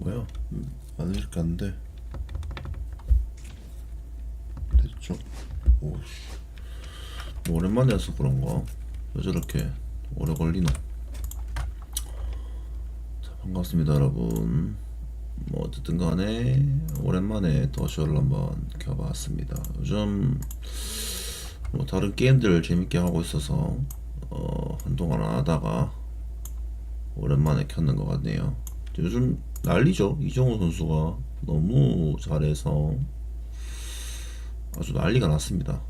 뭐야? 안 이렇게 안 돼. 됐죠? 오씨. 오랜만에 해서 그런가? 왜 저렇게 오래 걸리나? 자, 반갑습니다, 여러분. 뭐 어쨌든 간에 오랜만에 더쇼를 한번 켜봤습니다. 요즘 뭐 다른 게임들 재밌게 하고 있어서 한동안 안 하다가 오랜만에 켰는 것 같네요. 요즘 난리죠. 이정우 선수가 너무 잘해서 아주 난리가 났습니다.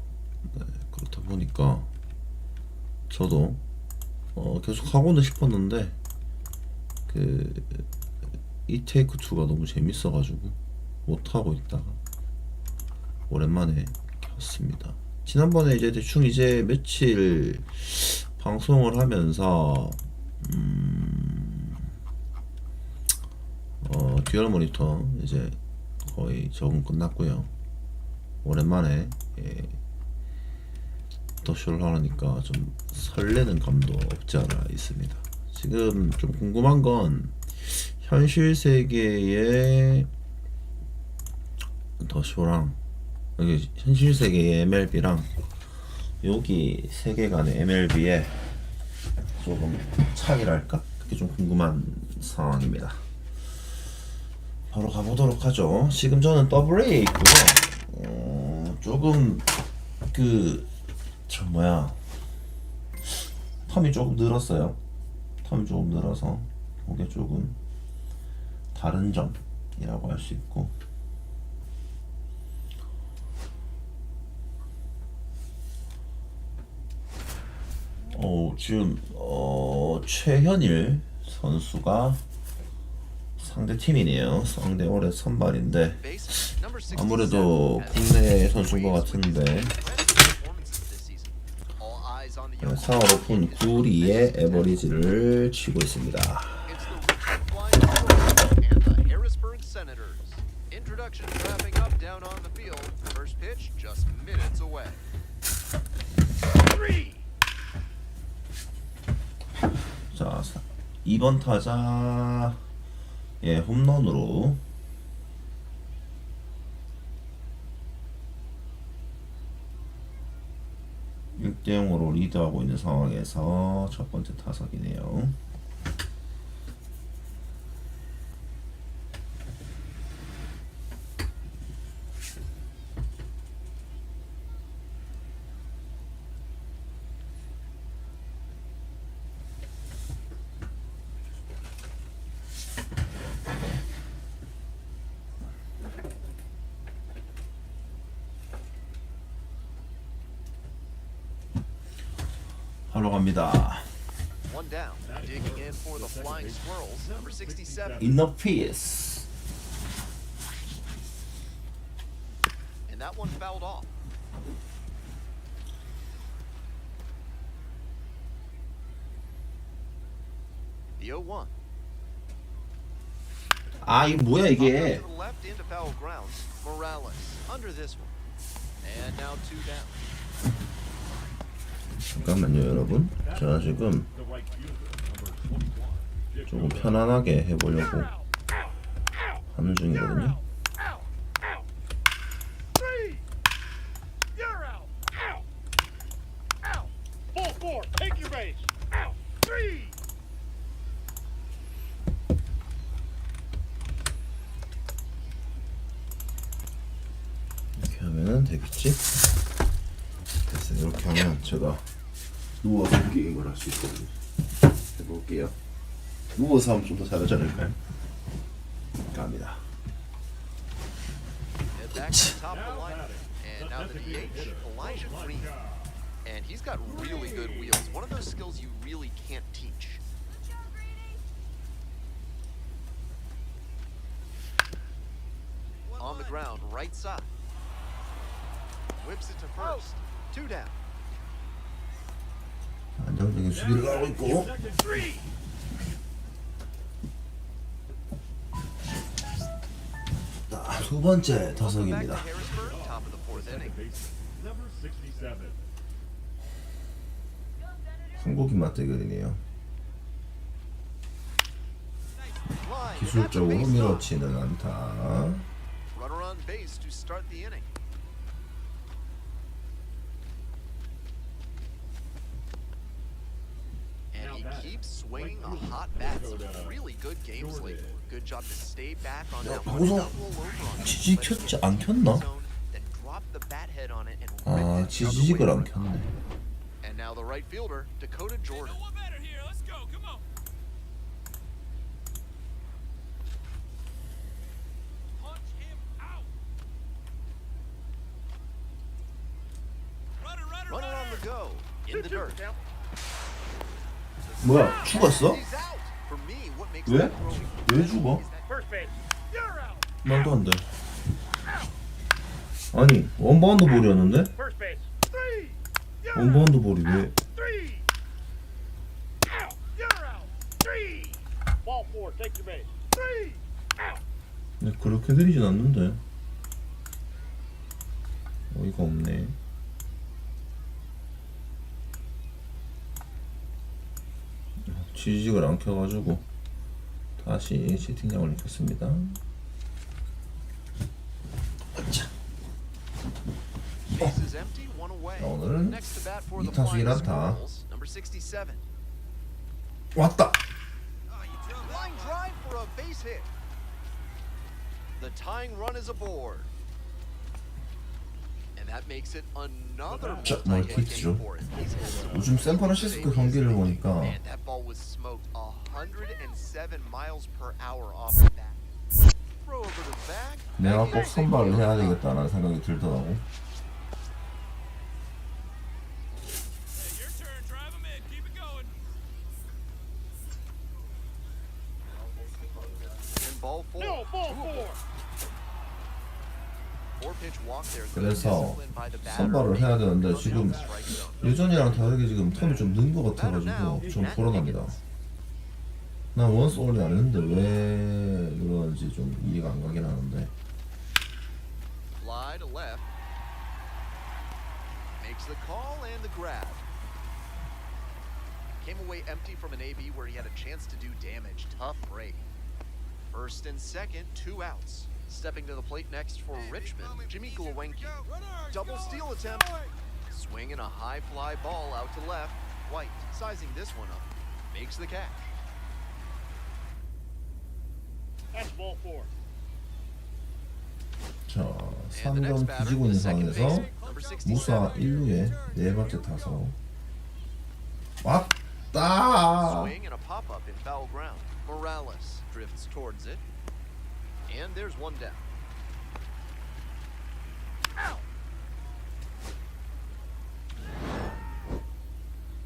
네, 그렇다 보니까 저도 계속 하고는 싶었는데 이 테이크 2가 너무 재밌어가지고 못하고 있다가 오랜만에 켰습니다. 지난번에 이제 대충 이제 며칠 방송을 하면서 듀얼 모니터 이제 거의 적응 끝났고요. 오랜만에 더쇼를 하려니까 좀 설레는 감도 없지 않아 있습니다. 지금 좀 궁금한 건 현실 세계의 더쇼랑 여기 현실 세계의 MLB랑 여기 세계관의 MLB의 조금 차이랄까? 그게 좀 궁금한 상황입니다. 바로 가보도록 하죠. 지금 저는 더블A에 있고요. 조금 텀이 조금 늘었어요. 텀이 조금 늘어서 그게 조금 다른 점이라고 할 수 있고, 지금 최현일 선수가 상대 팀이네요. 상대 올해 선발인데 아무래도 국내 선수인 것 같은데 4월 오픈 9리의 에버리지를 치고 있습니다. 자, 2번 타자 홈런으로 (6대 0으로) 리드하고 있는 상황에서 첫 번째 타석이네요. 하러 갑니다. Enough piece. And that one fouled off. The 0-1. 아, 이게 뭐야 이게? 잠깐만요, 여러분. 제가 지금 조금 편안하게 해보려고 하는 중이거든요. 이렇게 하면은 되겠지? 됐어요. 이렇게 하면 제가 누워서 게임을 할 수 있거든요. 해볼게요. 누워서 하면 좀 더 잘하지 않을까요? 갑니다. And he's got really good wheels. One of those skills you really can't teach. On the ground, right side. Whips it to first. 2 down. 안정적인 수비를 하고 있고, 자, 두 번째 타석입니다. 한국인 맞대결이네요. 기술적으로 밀어치는 안타. Runner on base to start the inning. And he keeps swinging a hot bat. Some really good games lately. Good job to stay back on that one. 방송 Not roll over on it. 지지 켰지 안 켰나? Then drop the bat head on it and rip 아 it the other 지지직을 way. 안 켰네. And now the right fielder, Dakota Jordan. Runner on the go in the dirt. 뭐야 죽었어? He's out. For me, what makes 왜? that throw 왜 죽어? is that First base. You're out. 말도 안 돼. 아니 원바운드 볼이었는데? First base. Three. 원바운드 볼이 왜? Three. Out. You're out. Three. Ball four. Take your base. Three. Out. 근데 그렇게 느리진 않는데. 어이가 없네. 지지직을 안 켜가지고 다시 채팅창을 켰습니다. 아차. Base is empty, one away. 오늘은 Next to bat for the 2타수 Flyers, 1안타. number 67. 왔다. Line drive for a base hit. The tying run is aboard. And that makes it another 자, multi-hit 멀티히트죠. game for him. He's had 요즘 샌프란시스코 경기를 보니까 Man, that ball was smoked 107 miles per hour off the bat. Throw over the back. 내가 꼭 선발을 해야 되겠다라는 생각이 들더라고. And ball four. No. Ball four. Four pitch walk there. Good 그래서 discipline by the batter. 선발을 해야 되는데 지금 Strike zone. 예전이랑 다르게 지금 텀이 좀 는 것 같아가지고 좀 불안합니다. 난 원스 올리 안 했는데 왜 그러는지 좀 이해가 안 가긴 하는데. Fly to left. Makes the call and the grab. Came away empty from an AB where he had a chance to do damage. Tough break. First and second, 2 outs. Stepping to the plate next for Richmond, Jimmy Gluwenke. Double steal attempt. Swinging a high fly ball out to left. White sizing this one up. Makes the catch. That's ball four. 자, And the next 3점 batter, 뒤지고 the 있는 second 상황에서 baseman, number 67. 무사 1루에 네 번째 타석. 왔다. Swing and a pop-up in foul ground. Morales drifts towards it. And there's one down.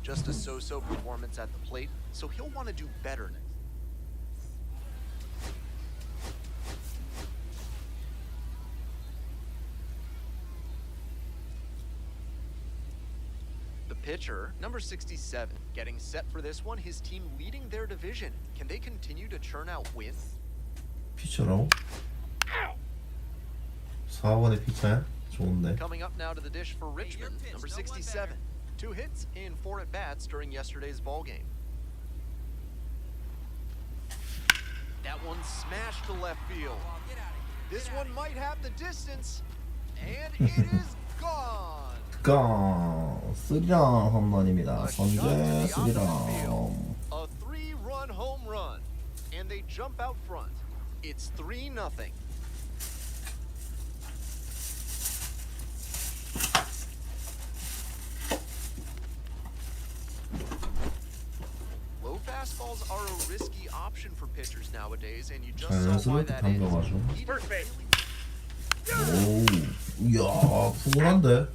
Just a so-so performance at the plate, so he'll want to do better next. The pitcher, number 67, getting set for this one. His team leading their division. Can they continue to churn out wins? 피처라고? 4번의 피처야? 좋은데. Coming up now to the dish for Richmond, number 67. 2 hits in 4 at-bats during yesterday's ball game. That one smashed to left field. This one might have the distance, and it is gone. 가 쓰리랑 홈런입니다. A shot to 선제 the 쓰리랑. opposite field. A 3-run home run, and they jump out front. It's 3-0. Low fastballs are a risky option for pitchers nowadays, and you just saw why 자연스럽게 that is. 당겨가지고. He First base. 오, 이야, 푸근한데?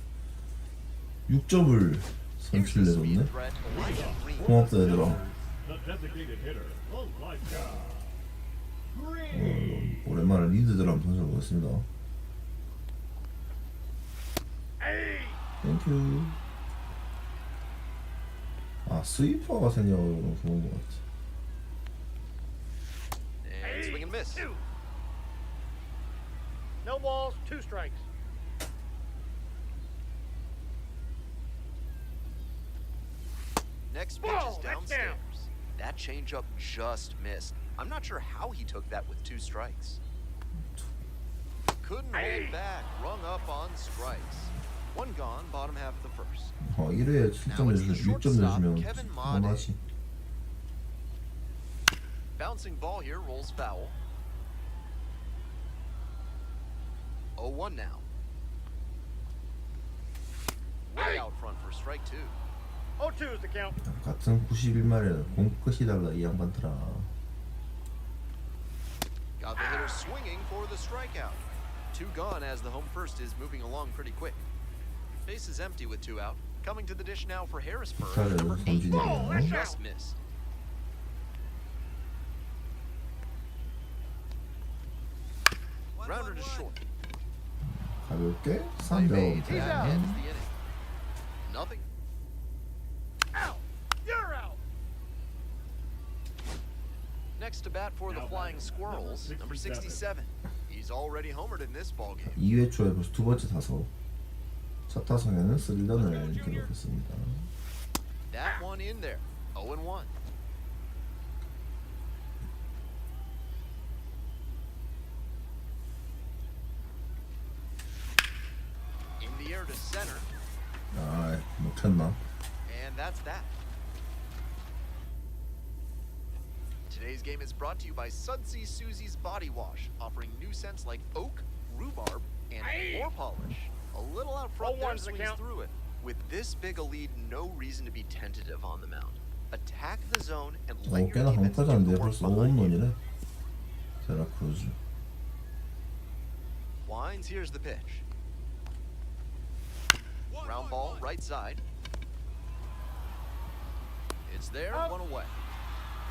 6점을 Here's 선취를 the speed 내줬네. threat, Elijah Green. 고맙다 얘들아. The designated hitter. 오랜만에 리드들 한번 던져보겠습니다. 땡큐. 아, 스위퍼가 생겨가지고 좋은 것 같아. And swing and miss. No balls. 2 strikes. Next pitch Whoa, is that's downstairs. down. That changeup just missed. I'm not sure how he took that with 2 strikes. Couldn't hold back, rung up on strikes. 1 gone, bottom half of the first. 1회에 7점 내주면 6점 내주면 원하지. Bouncing ball here rolls foul. 0-1 now. Way out front for strike 2. 0-2 is the count. 같은 91마리는 공 끝이달라 이 양반들아. Got the hitter swinging for the strikeout. 2 gone as the home first is moving along pretty quick. Base is empty with 2 out. Coming to the dish now for Harrisburg. Number 8 just missed. Rounder to short. 가볍게 Play 3점. made. That ends the inning. Nothing. Out. You're out. Next to bat for the Flying Squirrels, number 67. He's already homered in this ballgame. 2회 초에 벌써 2번째 타석. 첫 타석에는 3런을 기록했습니다. That one in there. 0-1. In the air to center. 아, 못했나? And that's that. Today's game is brought to you by Sudsy Susie's Body Wash, offering new scents like oak, rhubarb, and floor polish. A little out front there swings through it. With this big a lead, no reason to be tentative on the mound. Attack the zone and let your 꽤나 defense do 강타자인데 the work 벌써 behind you. 5홈런이래. 세라크루즈. Winds, here's the pitch. Ground ball, right side. It's there, 1 away.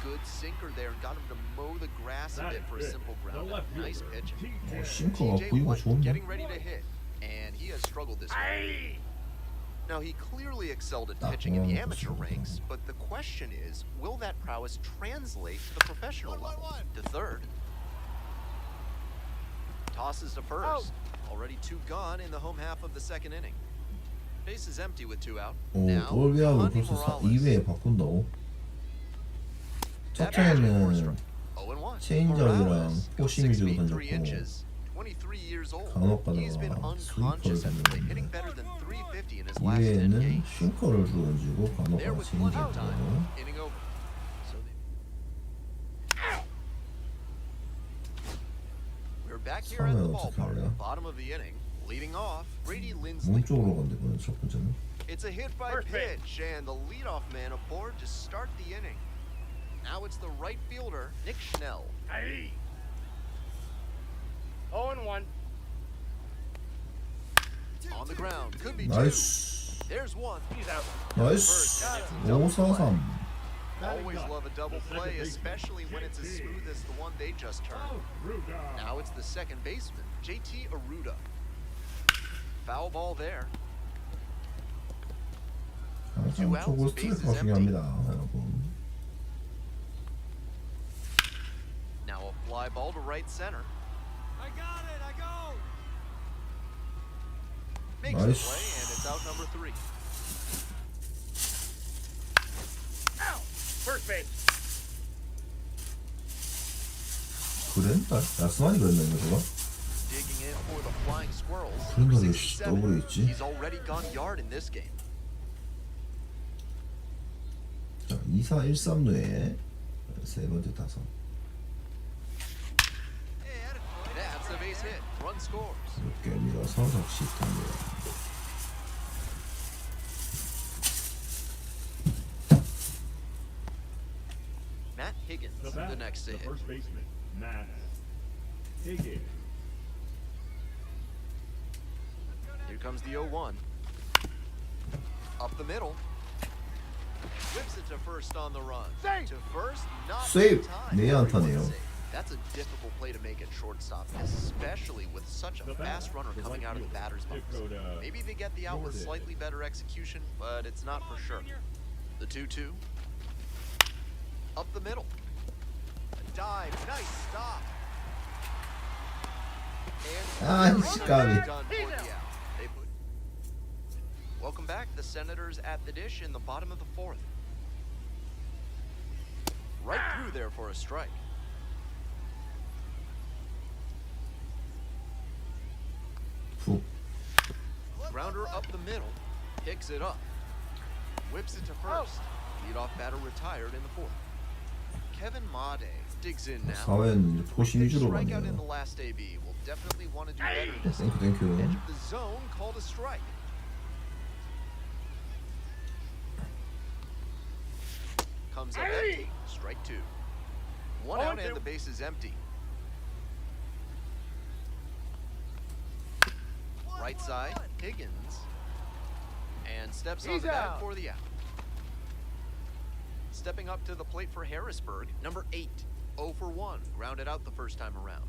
Good sinker there and got him to mow the grass a bit for a simple ground out. Nice pitch. 싱커가 TJ 보기가 White 좋은데? getting ready to hit, and he has struggled this week. Now he clearly excelled at pitching in the amateur ranks, but the question is, will that prowess translate to the professional level? To third. Tosses to first. Already 2 gone in the home half of the second inning. Base is empty with 2 out. 오, Now, 돌비하고 Honey 벌써 Morales. 2회에 바꾼다고? 첫 That pitch for 회에는 strike. 0-1. 체인지업이랑 Morales, 포심 6 위주로 feet 3 던졌고 inches, 23 years old. 간혹 He's been 가다가 unconscious 스위퍼를 at plate, hitting 던졌는데 better than 350 in his last 10 2회에는 games. 싱커를 주로 던지고 간혹 There 가다 with 1 out 체인지업으로 time. Inning over. So we're back here at the 상황은 어떻게 ballpark. 할래요? Bottom of the inning. Leading off, Brady Lindsley. 문 쪽으로 건데 이번엔 첫 번째는 It's a hit by First base. pitch, and the leadoff man aboard to start the inning. Now it's the right fielder, Nick Schnell. 0-1. On the ground, could be 2. 나이스 There's 1. He's out. 나이스 5-4-3 Always love a double play, especially when it's as smooth as the one they just turned. Now it's the second baseman, JT Aruda. Foul ball there. 항상 초고 스트레스가 중요합니다 여러분. Now a fly ball to right center. I got it. I go. Makes the Nice. play, and it's out number 3. Out. First base. 그랜다? 야스만이 그랬나 이거 저거? Digging in for the Flying Squirrels. 그런 number 놈이 67. 더블에 있지? He's already gone yard in this game. 자 2-4-1-3루에 세 번째 타석 That's a base hit. Run scores. 이렇게 밀어서 적시합니다. Matt Higgins, the next to hit. First baseman, Matt Higgins. Here comes the 0-1. Up the middle. Whips it to first on the run. Save. To first, not Save. in time. 네 Everyone's 안타네요. safe. That's a difficult play to make at shortstop, especially with such a fast runner coming out of the batter's box. Maybe they get the out with slightly better execution, but it's not for sure. The 2-2. Up the middle. A dive. Nice stop. And Ah, 까비. done for the out. They put. Welcome back. The Senators at the dish in the bottom of the 4th. Right through there for a strike. 푹. Grounder up the middle, picks it up, whips it to first. Leadoff batter retired in the fourth. Kevin Made digs in now. 사회는 이제 포시 Big 위주로 strikeout in the 가네요. last AB. Will definitely want to do better this 땡큐 time. 땡큐. Edge of the zone called a strike. Comes up empty. Strike two. One out and the base is empty. Right side, Higgins. And steps on He's the bag out. for the out. Stepping up to the plate for Harrisburg, number 8. 0 for 1. Grounded out the first time around.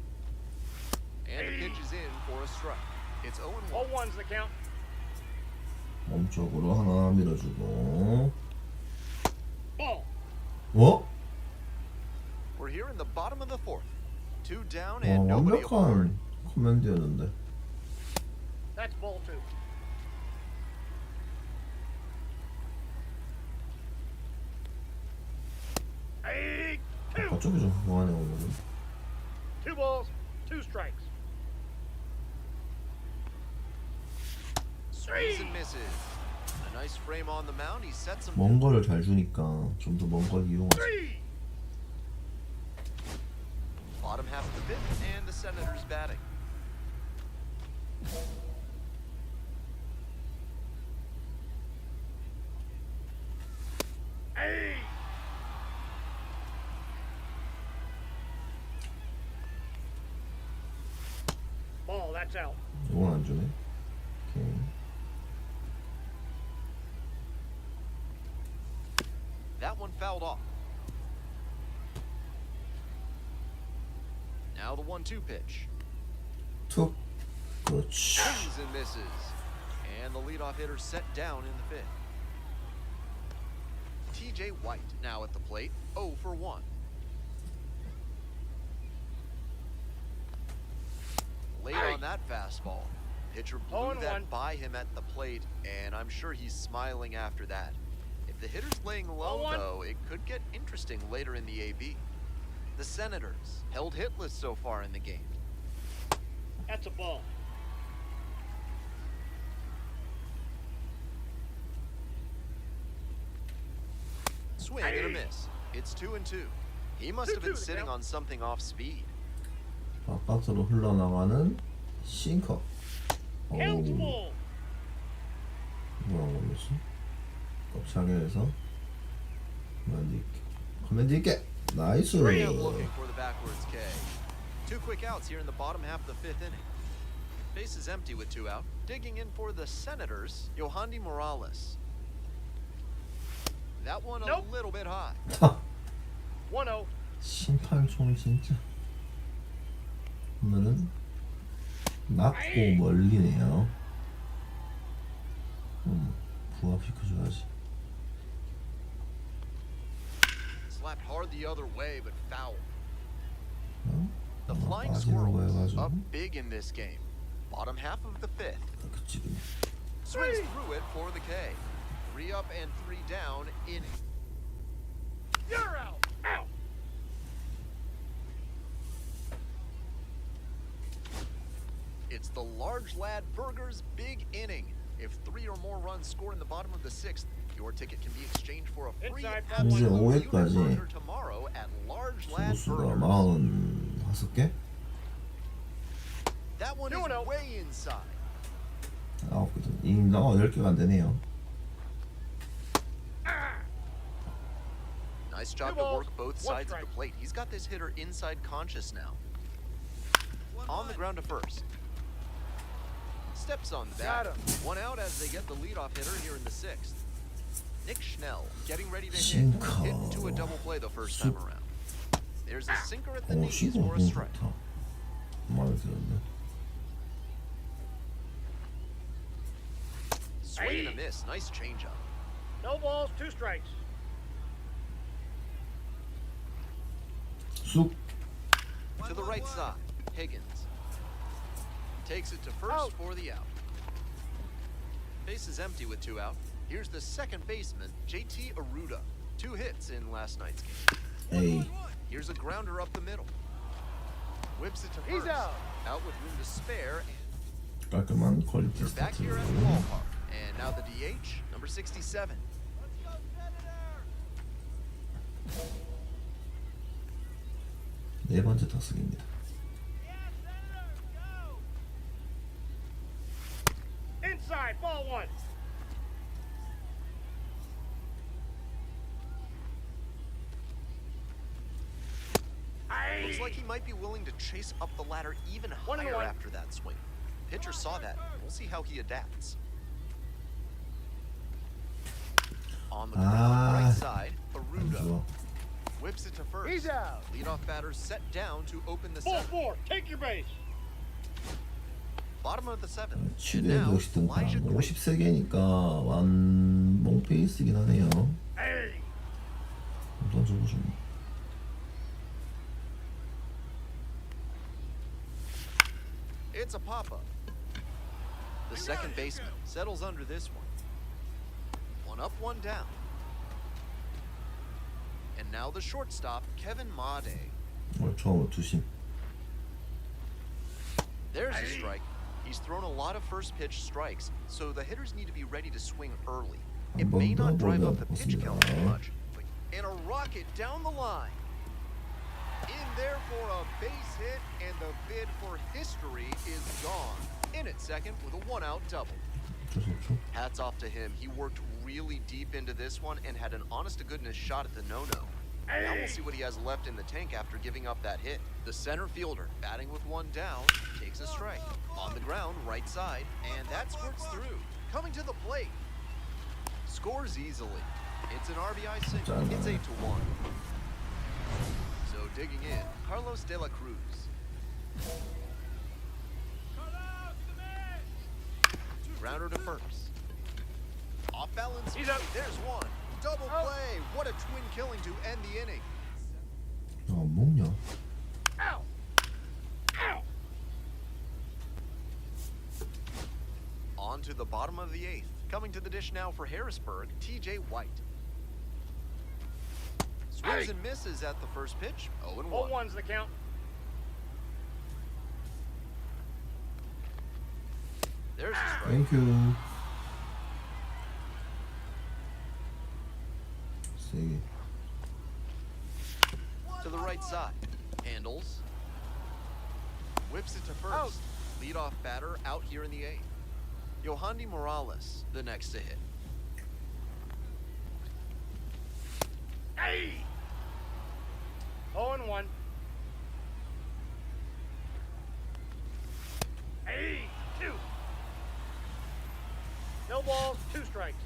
And the pitch is in for a strike. It's 0 and 1. 0-1's the count. 몸쪽으로 하나 밀어주고. Ball. 어? We're here in the bottom of the fourth. 2 down 와, and nobody aboard. 완벽한 코맨드였는데. That's ball 2. Hey, 2. 바쪽이 좀 보완해 오늘은. 2 balls, 2 strikes. Swings and misses. A nice frame on the mound. He sets him. 먼 거를 잘 주니까 좀 더 먼 걸 이용하지. 3. Bottom half of the fifth and the Senators batting. Hey. Ball, that's out. 이건 안 주네. 오케이. That one fouled off. Now the 1-2 pitch. 툭. 그렇지. Swings and misses. And the leadoff hitter set down in the fifth. TJ White now at the plate, 0 for 1. Late on that fastball. Pitcher blew 0-1. that by him at the plate, and I'm sure he's smiling after that. If the hitter's laying low, 0-1. though, it could get interesting later in the AB. The Senators held hitless so far in the game. That's a ball. Swing and a miss. It's 2-2. He must have been 2-2 the sitting count. on something off speed. 바깥으로 흘러나가는 싱커. Count 어우, ball. 뭐라고 걸렸어? kop차게에서 커맨드 있게. 나이스. Straight up looking for the backwards K. 2 quick outs here in the bottom half of the fifth inning. Base is empty with 2 out. Digging in for the Senators, Yohandy Morales. That one a Nope. little bit high. 1-0. 심판총 진짜 오늘은 낮고 멀리네요. 부합시켜줘야지. Slapped hard the other way, but foul. 어? The 아마 Flying 빠지라고 Squirrels 해가지고 up big in this game. Bottom half of the fifth. 그치 그냥. Swings through it for the K. 3 up and 3 down inning. You're out. Out. It's the large lad Burger's big inning. If 3 or more runs score in the bottom of the sixth, your ticket can be exchanged for a free Inside 이제 absolute 5회까지 unit burger tomorrow at Large Lad 수수가 Burgers. 45개? That one Doing is out. way inside. 9개든 이인당 10개가 안 되네요. Nice job to work both sides of the plate. He's got this hitter inside conscious now. On the ground to first. Steps on the bat. Got him. 1 out as they get the leadoff hitter here in the sixth. Nick Schnell getting ready to hit. Sinker. Hit into a double play the first time around. There's a sinker at the knees 시도 for a 너무 strike. 좋다. 마음에 들었네. Swing and a miss. Nice changeup. No balls, 2 strikes. 쑥. To the right side, Higgins. Takes it to first Out. for the out. Base is empty with 2 out. Here's the second baseman, JT Aruda. 2 hits in last night's game. 에이. Here's a grounder up the middle. Whips it to He's first. out. Out with room to spare. And 깔끔한 퀄리티 We're back 스타트. here at the ballpark. And now the DH, number 67. 네 번째 타석입니다. Inside, ball one. Looks like he might be willing to chase up the ladder even One higher more. after that swing. Pitcher saw that. We'll see how he adapts. On the ground, right side, 안 Aruda 좋아. whips it to first. He's out. Leadoff batter set down to open the Ball seventh. four, take your base. Bottom of the seventh. And 취대 now 역시 등판. Elijah Green. 50세계니까 완봉 페이스긴 하네요. Hey. 던져보죠. 뭐. It's a pop-up. The second baseman settles under this one. One up, one down. And now the shortstop, Kevin Made. 처음으로 투심. There's a strike. He's thrown a lot of first pitch strikes, so the hitters need to be ready to swing early. It may not drive up the pitch count too much, but and a rocket down the line. In there for a base hit, and the bid for history is gone. In at second with a one-out double. 어쩔 수 없죠. Hats off to him. He worked really deep into this one and had an honest-to-goodness shot at the no-no. Now we'll see what he has left in the tank after giving up that hit. The center fielder, batting with one down, takes a strike. On the ground, right side, and that squirts through. Coming to the plate. Scores easily. It's an RBI single. It's 8-1. So digging in, Carlos De La Cruz. Grounder to first. Off balance. He's up. There's one. Double play. What a twin killing to end the inning. 안 먹냐? Ow. Ow. On to the bottom of the eighth. Coming to the dish now for Harrisburg, TJ White. Swings and misses at the first pitch. 0-1. 0-1's the count. There's a strike. 땡큐. 세게. To the right side. Handles. Whips it to first. Leadoff batter out here in the eighth. Yohandy Morales, the next to hit. Hey. 0-1. Hey. 2. No balls, 2 strikes.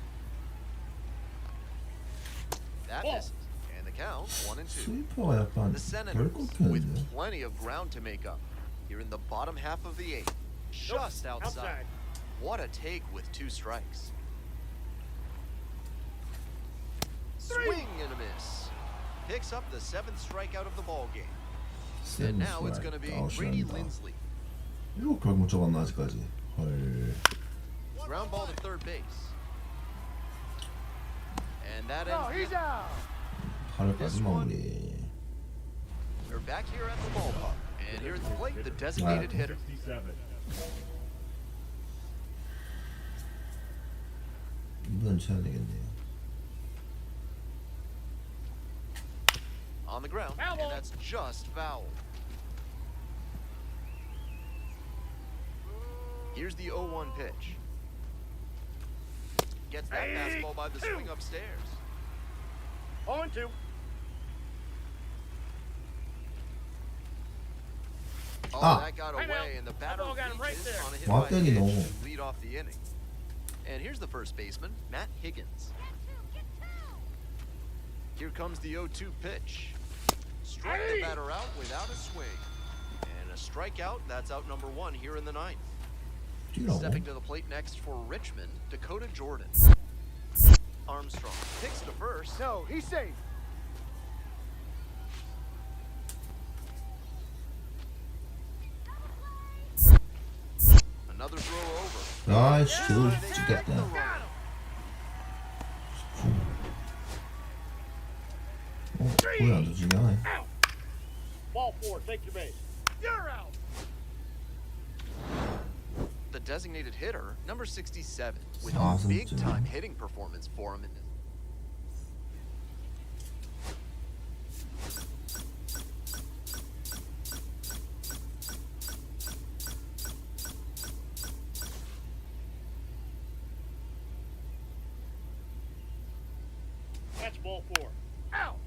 That Ball. misses. And the count, 1-2. 스위퍼가 약간 The Senators 별 with 꺾였는데. plenty of ground to make up. Here in the bottom half of the eighth. Just Nope, outside. What a take with 2 strikes. Swing and a miss. Picks up the 7th strikeout of the ball game. And now it's going to be Brady 아웃이란다. Lindsley. 이거 별 못 잡았나 아직까지. 헐. Ground ball to third base. And that No, ends he's the out. 8회까지 마무리. We're back here at the ballpark. And here at the plate, the designated hitter. 67. 이번 쳐야 되겠네요. On the ground, Foul and ball. that's just foul. Here's the 0-1 pitch. Gets that Hey, fastball by the two. swing upstairs. 0-2. Oh, Ah. that got Right away, now. and the That batter ball got him right reaches there. on a hit by 왔더니 pitch 너무. to lead off the inning. And here's the first baseman, Matt Higgins. Here comes the 0-2 pitch. Struck the Hey. batter out without a swing. And a strikeout, that's out number 1 here in the ninth. 뛰라고. Stepping to the plate next for Richmond, Dakota Jordan. Armstrong kicks to first. No, he's safe. Another throw over. 아이씨, 저걸 They get 찍겠다. the run. 거의 안 터지게 하네. Out. Ball 4, take your base. You're out. the designated hitter, number 67, with a 4승 big-time hitting performance for him in this. That's ball 4. Out.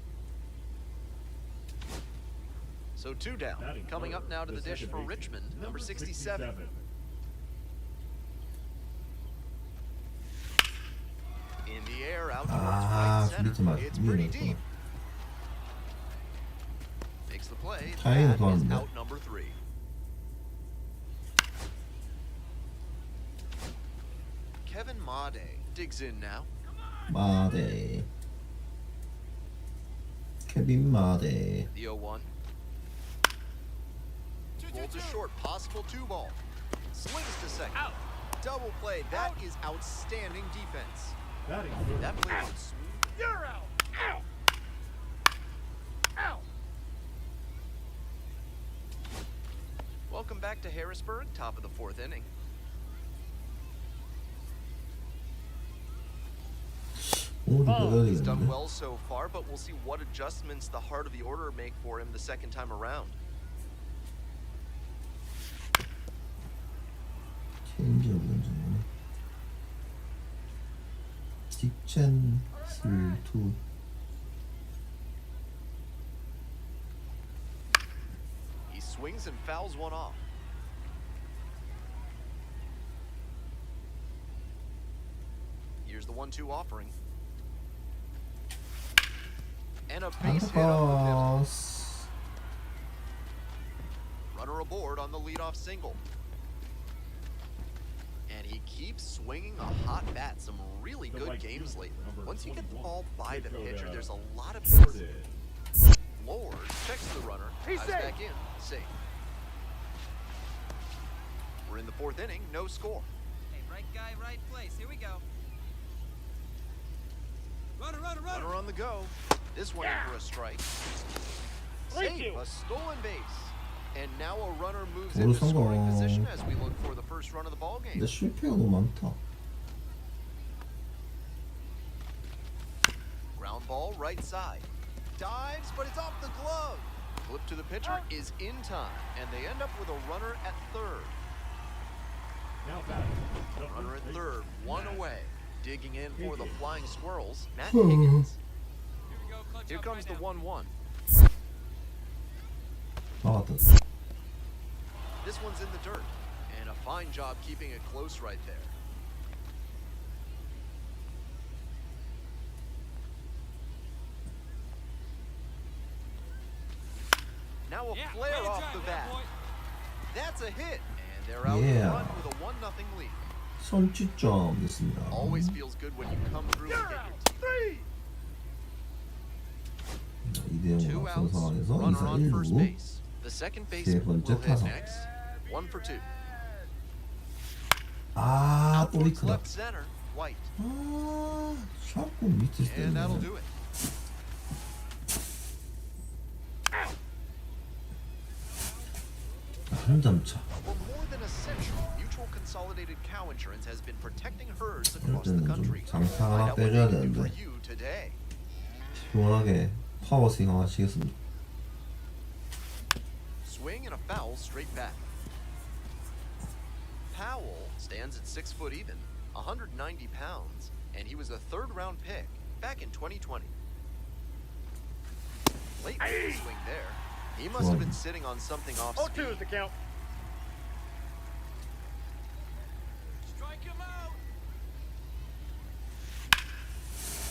So 2 down. Batting Coming up order, now to the dish second for baseman, Richmond, number 67. In the air, out towards right 죽이지 center. 마. It's pretty 위험했구나. deep. Makes the play. 타이밍은 That is 좋았는데. out number 3. Kevin Made digs in now. 마데. 케빈 마데. The 0-1. Pulled to short, possible 2-ball. Swings to second. Out. Double play. That is outstanding defense. Batting That third. play was smooth. You're out. Out. Out. Welcome back to Harrisburg, top of the 4th inning. 오늘 이겨야 He's done 되겠는데. well so far, but we'll see what adjustments the heart of the order make for him the second time around. 체인지업 던지네. 딕첸 슬투. He swings and fouls one off. Here's the 1-2 offering. And a base hit up the middle. 아파스. Runner aboard on the leadoff single. And he keeps swinging a hot bat. Some really good games lately. Once you get the ball by the pitcher, there's a lot of Sorted. Lord checks the runner. He's Dives safe. back in. Safe. We're in the 4th inning. No score. Hey, right guy, right place. Here we go. Runner, runner, runner. Runner on the go. This one in for a strike. Thank Save. you. A stolen base. And now a runner moves 오늘 into scoring 성공. position as we look for the first run of the ball game. 근데 실패가 너무 많다. Ground ball right side. Dives, but it's off the glove. Flip to the pitcher is in time, and they end up with a runner at third. Now batting. Runner at third, one away. Digging in for the flying squirrels, Matt Hmm. Higgins. Here we go. Clutch Here up comes the right now. 1-1. 나갔다. This one's in the dirt, and a fine job keeping it close right there. Now a Yeah, flare way to off drive the that, bat. boy. That's a hit, and they're out Yeah. to run with a 1-0 lead. 선취점 됐습니다. Always feels good when you come through and You're get your out. 3. 2대0 2 앞선 outs, 상황에서 runner 2사 on first 1루. base. The second baseman will 번째 hit 타석. next. 1 for 2. 아, 또 Towards 리크다. left center, White. 아, 자꾸 밑에서 And that'll 때리네. do it. 한 점차. For more than a century, Mutual Consolidated Cow Insurance has been protecting herds 이럴 across the 때는 좀 country. 장타 Find 하나 out what they 빼줘야 can do for 되는데 you today. 시원하게 파워스윙 하나 치겠습니다. Swing and a foul straight back. Powell stands at 6 foot even, 190 pounds, and he was a 3rd-round pick back in 2020. Late with the swing there. He must have been sitting on something off 0-2 is speed. the count. Strike him out.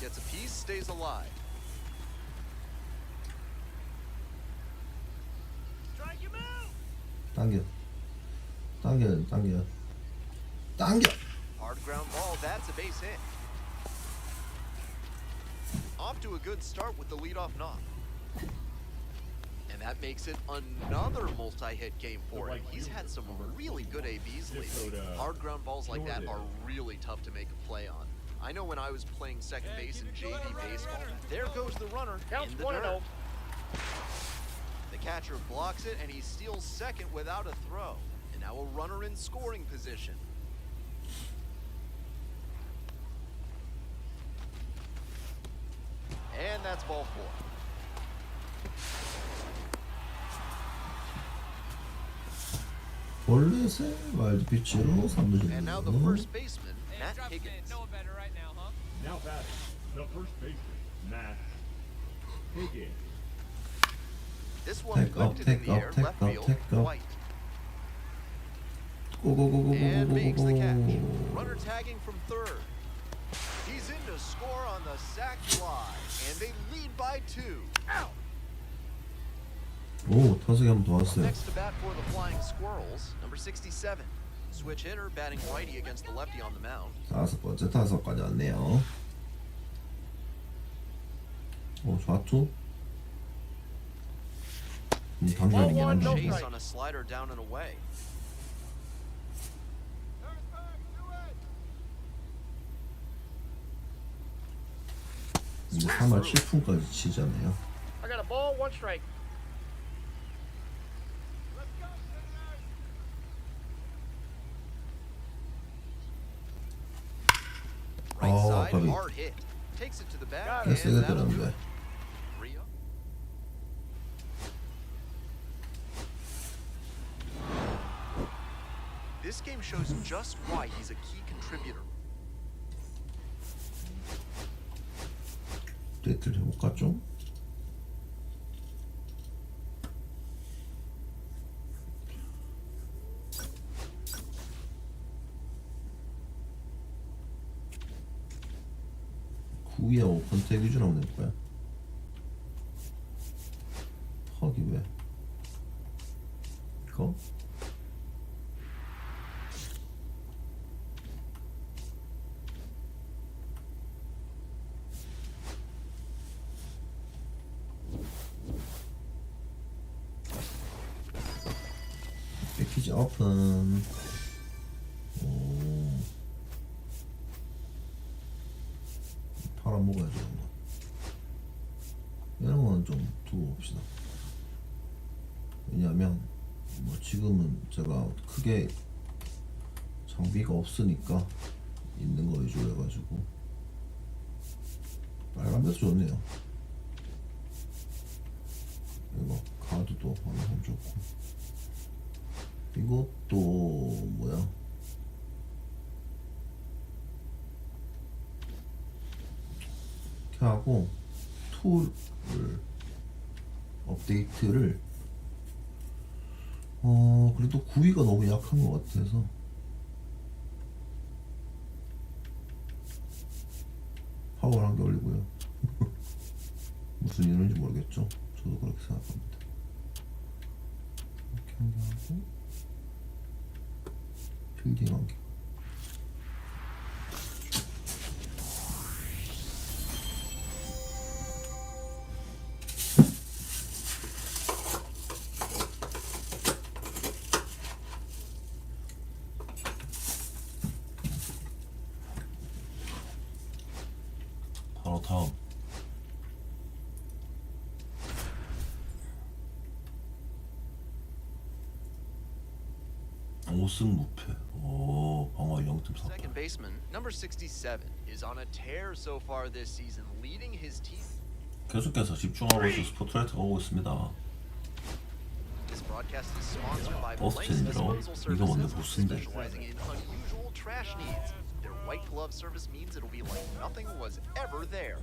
Gets a piece, stays alive. Strike him out. 당겨. 당겨, 당겨. 당겨! Hard ground ball, that's a base hit. Off to a good start with the leadoff knock. And that makes it another multi-hit game for him. He's had some really good ABs lately. Hard ground balls like that are really tough to make a play on. I know when I was playing second base in JV baseball, there goes the runner Counts in the 1-0. dirt. The catcher blocks it, and he steals second without a throw. And now a runner in scoring position. for. 볼넷에 와일드 피치로 3루 And now the 주는 first baseman, Hey, Matt dropping in. Higgins. Knowing better right now, huh? Now batting, the first baseman, Matt Higgins. This one Take up, lifted in take the up, air, take left up, field, take up. White. And makes the catch. 고고고고고고고고고. Runner tagging from third. He's in to score on the sac fly, and they lead by 2. 오, 타석이 한 번 더 왔어요. Next to bat for the Flying Squirrels, number 67. Switch hitter batting righty against the lefty on the mound. 5번째 타석까지 왔네요. 오, 좌투. 당겨야긴 한다. Chase on a slider down and away. 이제 3월 7분까지 치잖아요. I got a ball, 1 strike. Right Oh, side, buddy. hard hit. Takes it to the back, Got 꽤 it. 세게 and that'll do 들었는데. it. 3-0. This game shows just why he's a key contributor. 데이트를 해볼까 좀? 구위에 오픈텍 위주로 하면 될 거야. 턱이 왜? 이거? 패키지 오픈. 오. 팔아먹어야죠 이런 거. 이런 거는 좀 두고 봅시다. 왜냐면 뭐 지금은 제가 크게 장비가 없으니까 있는 거 위주로 해가지고 빨간데도 좋네요. 이거 카드도 하나 좋고 이것도 뭐야? 이렇게 하고 툴을 업데이트를 그래도 구위가 너무 약한 것 같아서 파워를 한 개 올리고요. 무슨 이유인지 모르겠죠. 저도 그렇게 생각합니다. 이렇게 한 개 하고 필딩 한 개. 바로 다음. 오승 무패. 오, 방어 0.4. Second baseman, number 67, is on a tear so far this season, leading his team. 계속해서 집중하고 있어 스포트라이트가 오고 있습니다. This broadcast is sponsored by 버스 Blank's 챌린저로 Disposal 이거 뭔데 Services, 보스인데. specializing in unusual trash needs. Their white glove service means it'll be like nothing was ever there.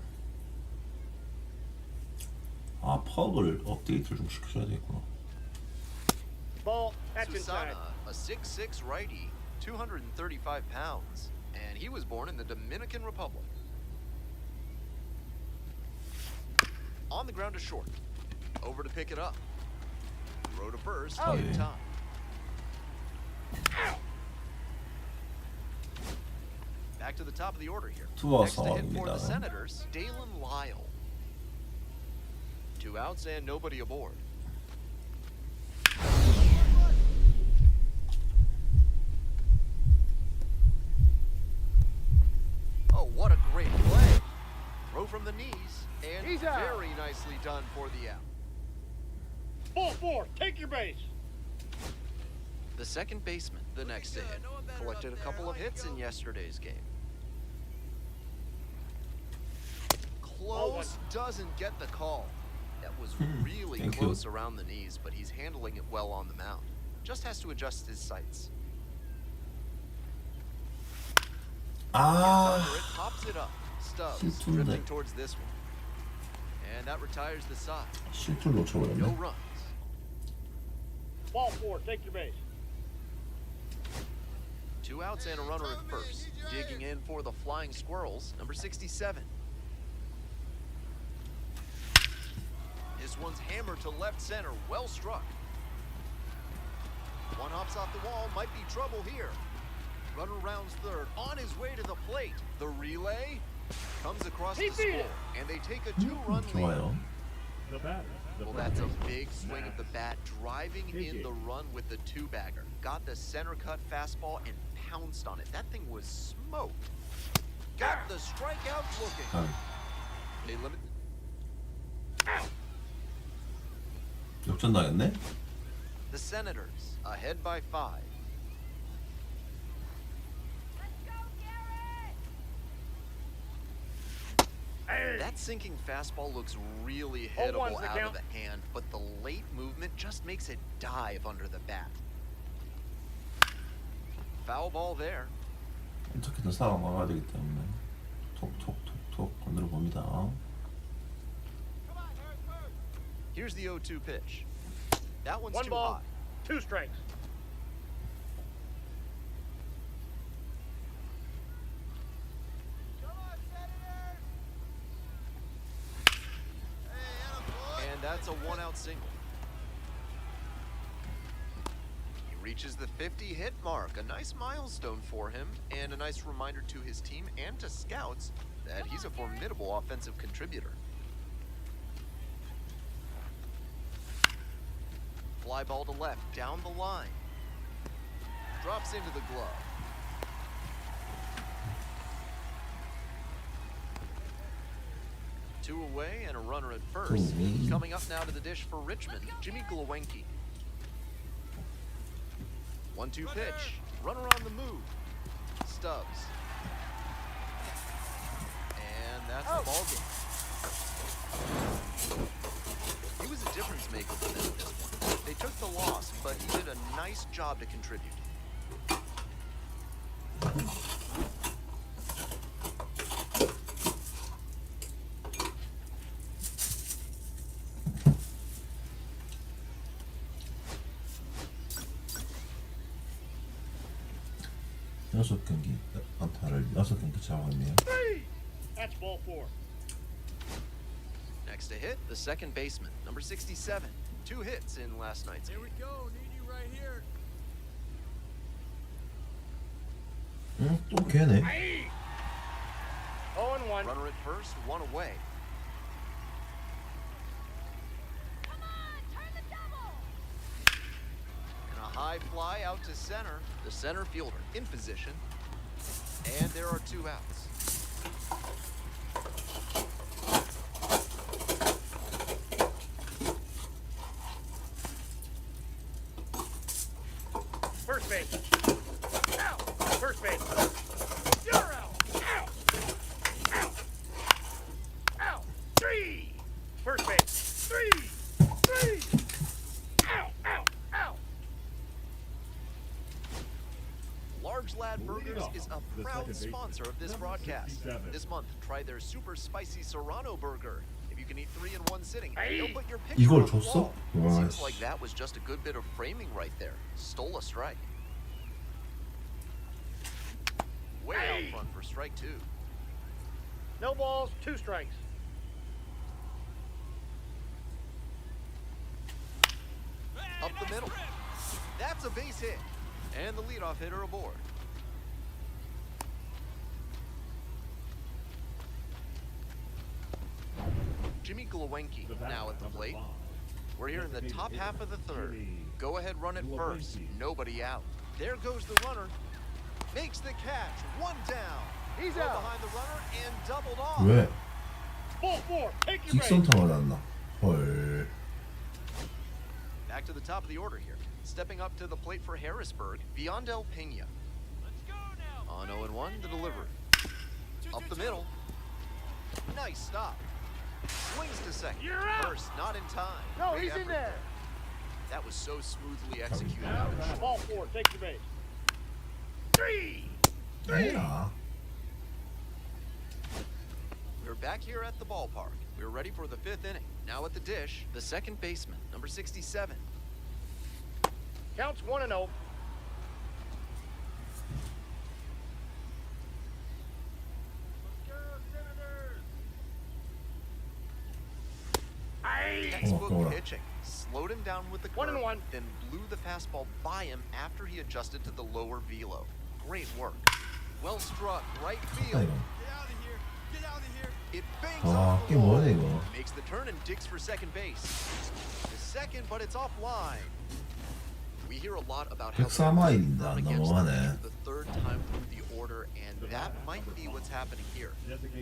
아, 퍽을 업데이트를 좀 시켜줘야 되겠구나. Ball, that's inside. Susana, a 6'6" righty, 235 pounds, and he was born in the Dominican Republic. On the ground to short. Over to pick it up. Throw to first Oh, in yeah. time. Back to the top of the order here. 투아웃 Next to hit for the 상황입니다. Senators, Dalen Lyle. 2 outs and nobody aboard. Oh, what a great play. Throw from the knees, and He's out. very nicely done for the out. Ball 4, take your base. The second baseman, the next to hit, collected a couple of hits in yesterday's game. close, doesn't get the call. That was really thank you. close around the knees, but he's handling it well on the mound. Just has to adjust his sights. 아, Under it, pops it up. Stubbs 실수인데. drifting towards this one. And that retires the side. 실수를 No 놓쳐버렸네. runs. Ball 4, take your base. 2 outs and a runner at first. Digging in for the Flying Squirrels, number 67. This one's hammered to left center, well struck. One hops off the wall, might be trouble here. Runner rounds third, on his way to the plate. The relay comes across the score, and they take a 2-run lead. 좋아요. The batter. The Well, first that's a baseman, big swing of the bat, driving in the run with the 2-bagger. Got the center cut fastball and pounced on it. That thing was smoked. Got the strikeout looking. 아, They limit. 역전 당했네. The Senators ahead by 5. That sinking fastball looks really Oh, one's hittable the out of count. the hand, but the late movement just makes it dive under the bat. Foul ball there. 어떻게든 살아나가야 되기 때문에 톡톡톡톡 건드려 봅니다. Here's the 0-2 pitch. That one's 1 too ball, high. 2 strikes. And that's a 1-out single. He reaches the 50-hit mark, a nice milestone for him, and a nice reminder to his team and to scouts that he's a formidable offensive contributor. Fly ball to left, down the line. Drops into the glove. Two away and a runner at first. Mhm. Coming up now to the dish for Richmond, Jimmy Glewenke. 1-2 pitch. Runner on the move. Stubbs. And that's the ball game. He was a difference maker for them at this one. They took the loss, but he did a nice job to contribute. 여섯 경기 안타를 6경기 잡았네요. That's ball 4. Next to hit, the second baseman, number 67. 2 hits in last night's game. Here we go. Need you right here. 응, 또 걔네. 0-1. Runner at first, 1 away. And a high fly out to center. The center fielder in position. And there are 2 outs. First base. Out. First base. You're out. Out. Out. Out. 3. First base. 3. 3. Out. Out. Out. Large Lad Burgers off, is a the proud second baseman, sponsor of this number broadcast. 67. This month, try their super spicy Serrano burger. If you can eat 3 in 1 sitting, they'll put your picture 이걸 on the 줬어? wall. 와, Seems 씨. like that was just a good bit of framing right there. Stole a strike. Way out front for strike 2. No balls, 2 strikes. Up the middle. That's a base hit. And the leadoff hitter aboard. Jimmy Glewenke The batter, now at the number plate. 5. We're here in the top half of the third. Jimmy Go ahead, run at first. Glewenke. Nobody out. There goes the runner. Makes the catch. 1 down. He's Throw out. behind the runner and doubled off. 왜? Ball 4. Take your base. 직선타가 났나? 헐. Back to the top of the order here. Stepping up to the plate for Harrisburg, Viondel Pena. Let's go now. On 0-1, the delivery. Up the middle. Nice stop. Swings to second. You're out. First, not in time. No, Great he's in effort there. That was so smoothly executed out of the short. Ball 4, take your base. 3. 에라. We're back here at the ballpark. We're ready for the 5th inning. Now at the dish, the second baseman, number 67. Counts 1-0. Textbook go on. pitching. Slowed him down with the curve, 1-1. then blew the fastball by him after he adjusted to the lower velo. Great work. Well struck, right field. 이거. Get out of here. Get out of here. It bangs 아, off the 이게 wall. 뭐야 이거? Makes the turn and digs for second base. The second, but it's offline. We hear a lot about how 104마일인다. against 넘어가네. the third time through the order, and that might be what's happening here.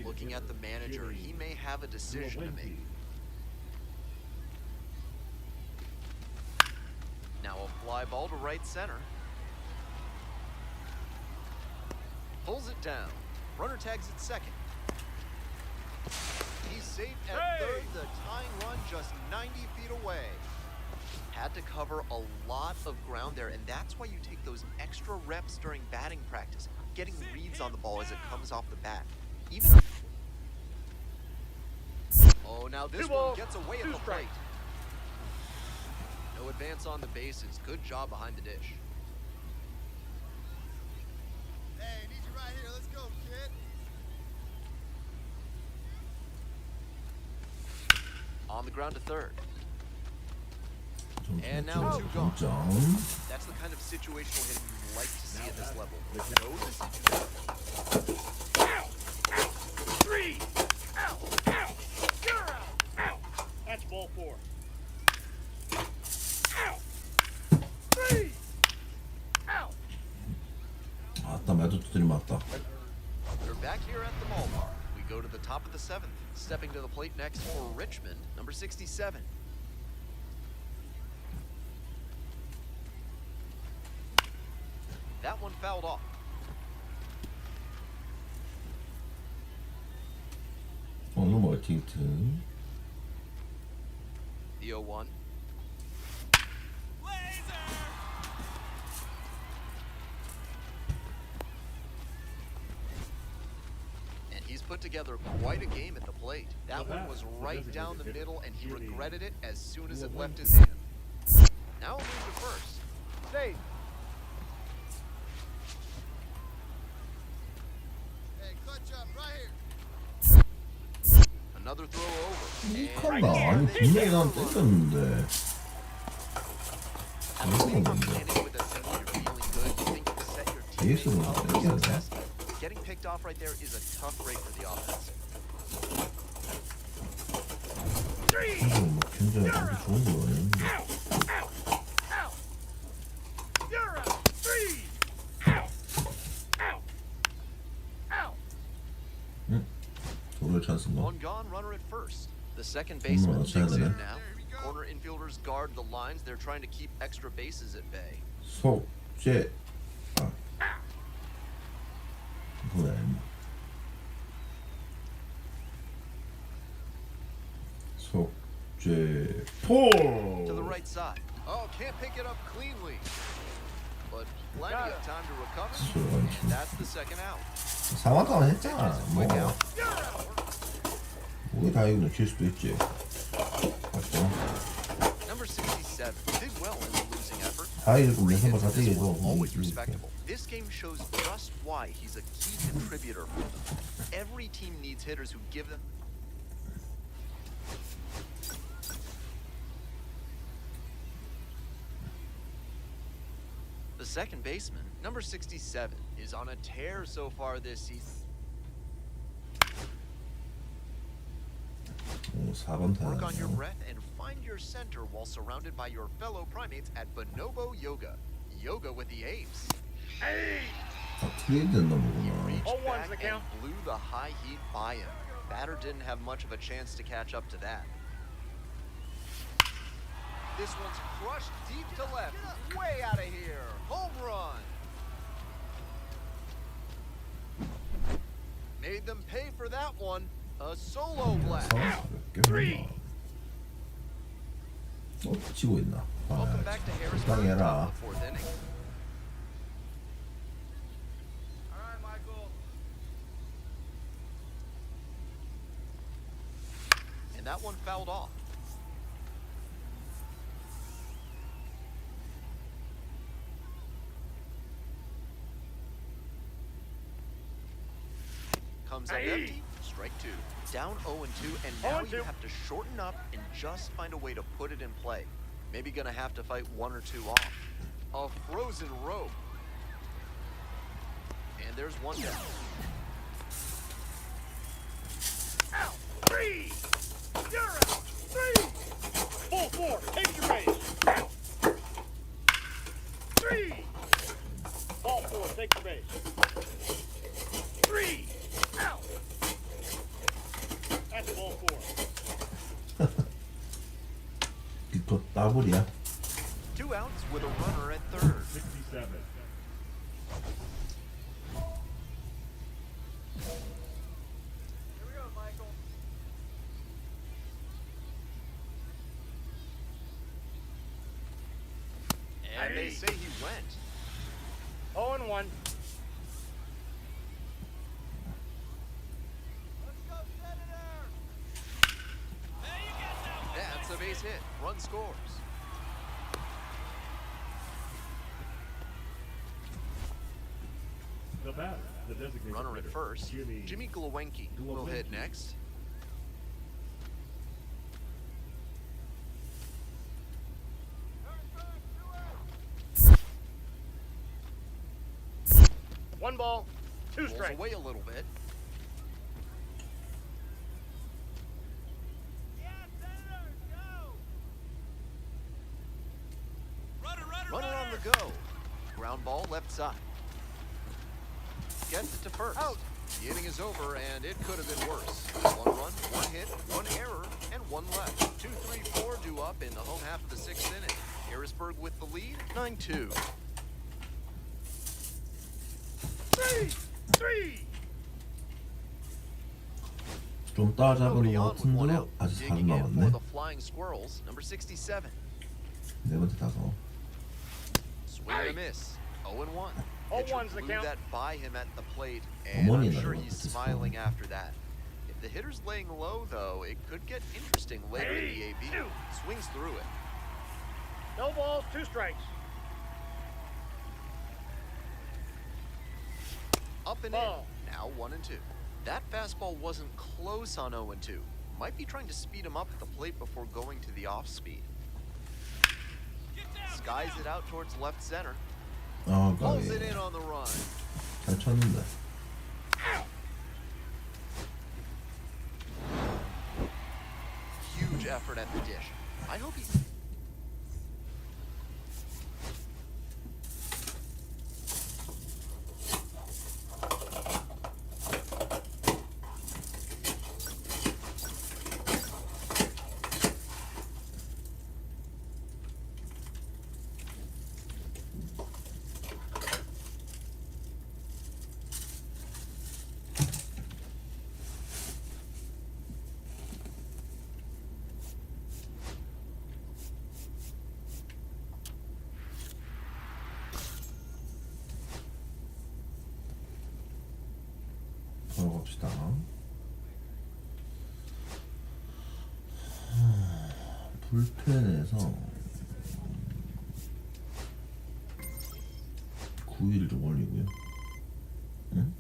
Looking at the manager, he may have a decision to make. Now a fly ball to right center. Pulls it down. Runner tags at second. He's safe at third. The tying run just 90 feet away. Had to cover a lot of ground there, and that's why you take those extra reps during batting practice, getting reads on the ball as it comes off the bat. Even. Oh, now this one gets away at the plate. No advance on the bases. Good job behind the dish. Hey, need you right here. Let's go, kid. On the ground to third. 좀 And now two gone. 점. That's the kind of situational hitting you like to see at this level. Know the situation. 3. Out. Out. You're out. Out. That's ball 4. Out. 3. Out. 아따 매도들이 맞다. We're back here at the ballpark. We go to the top of the 7th. Stepping to the plate next for Richmond, number 67. That one fouled off. 오늘 멀티히트. The 0-1. And he's put together quite a game at the plate. That one was right down the middle, and he regretted it as soon as it left his hand. Now we'll move to first. Safe. Hey, clutch up right here. Another throw over. 이칸다. 아니 분명히 난 땡겼는데. Hitting 땡겼는데. with a single, you're feeling good. You think you can set your 베이스는 teammates up for 땡겼네. success. Getting picked off right there is a tough break for the offense. 이거 뭐 굉장히 아주 좋은 거네. Out. Out. Out. You're out. 3. Out. Out. Out. 도로의 찬스인가? One gone, runner at first. The second baseman 어떻게 해야 digs in 되나? now. Corner infielders guard the lines. They're trying to keep extra bases at bay. 속죄. 뭐야? 속죄. 폴. To the right side. Oh, can't pick it up cleanly. But plenty of time to recover. And that's the second out. 4만 동안 했잖아. 뭐 Quick out. 우리 다 이거 놓칠 수도 있지. 맞죠? Number 67 did well in the losing effort. 다 이거 내 선발 다 This 뛰고 one always respectable. This game shows just why he's a key contributor for them. Every team needs hitters who give them. The second baseman, number 67, is on a tear so far this season. 4번 Work on your 타자. breath and find your center while surrounded by your fellow primates at Bonobo Yoga. Yoga with the apes. 다 트레이드 됐나 He 보구나. reached Oh, one's back the count. and blew the high heat by him. Batter didn't have much of a chance to catch up to that. This one's crushed deep to left. Way out of here. Home run. Made them pay for that one. A solo blast. 서 껴. 치고 있나? Welcome back to Harrisburg. 적당히 해라. The fourth inning. All right, Michael. And that one fouled off. Comes up empty. Strike two. Down 0-2, and now 0-2. you have to shorten up and just find a way to put it in play. Maybe gonna have to fight one or two off. A frozen rope. And there's one down. Out. 3. You're out. 3. Ball 4. Take your base. 3. Ball 4. Take your base. 3. Out. That's ball 4. 이거 더블이야. 2 outs with a runner at third. 67. Here we go, Michael. And they say he went. 0-1. Let's go, Senator. That's a base hit. Run scores. The batter, the designated Runner at hitter, first. Jimmy Gluwenke will hit next. One ball. 2 Pulls strikes. away a little bit. Yeah, Senator, go. Runner on the go. Ground ball left side. Gets it to first. Out. The inning is over, and it could have been worse. 1 run, 1 hit, 1 error, and 1 left. 2, 3, 4 due up in the home half of the 6th inning. Harrisburg with the lead, 9-2. 3. 좀 따잡은 Nobody 것 on with 1 같은데 out. 아직 4분 Digging in for 남았네. the Flying Squirrels, number 67. 네 번째 타석. Swing and a miss. 0-1. Pitcher 0-1's the blew count. that by him at the plate, and 어머니 I'm sure 나이가 he's 어땠어? smiling after that. If the hitter's laying low, though, it could get interesting later in the AB. Swings through it. No balls. 2 strikes. Up and Ball. in. Now 1-2. That fastball wasn't close on 0-2. Might be trying to speed him up at the plate before going to the off speed. Skies it out towards left center. 아, Pulls it 까비. in on the run. 잘 쳤는데. Huge effort at the dish. I hope he. 걸어봅시다. 불펜에서 9일 좀 올리고요. 응?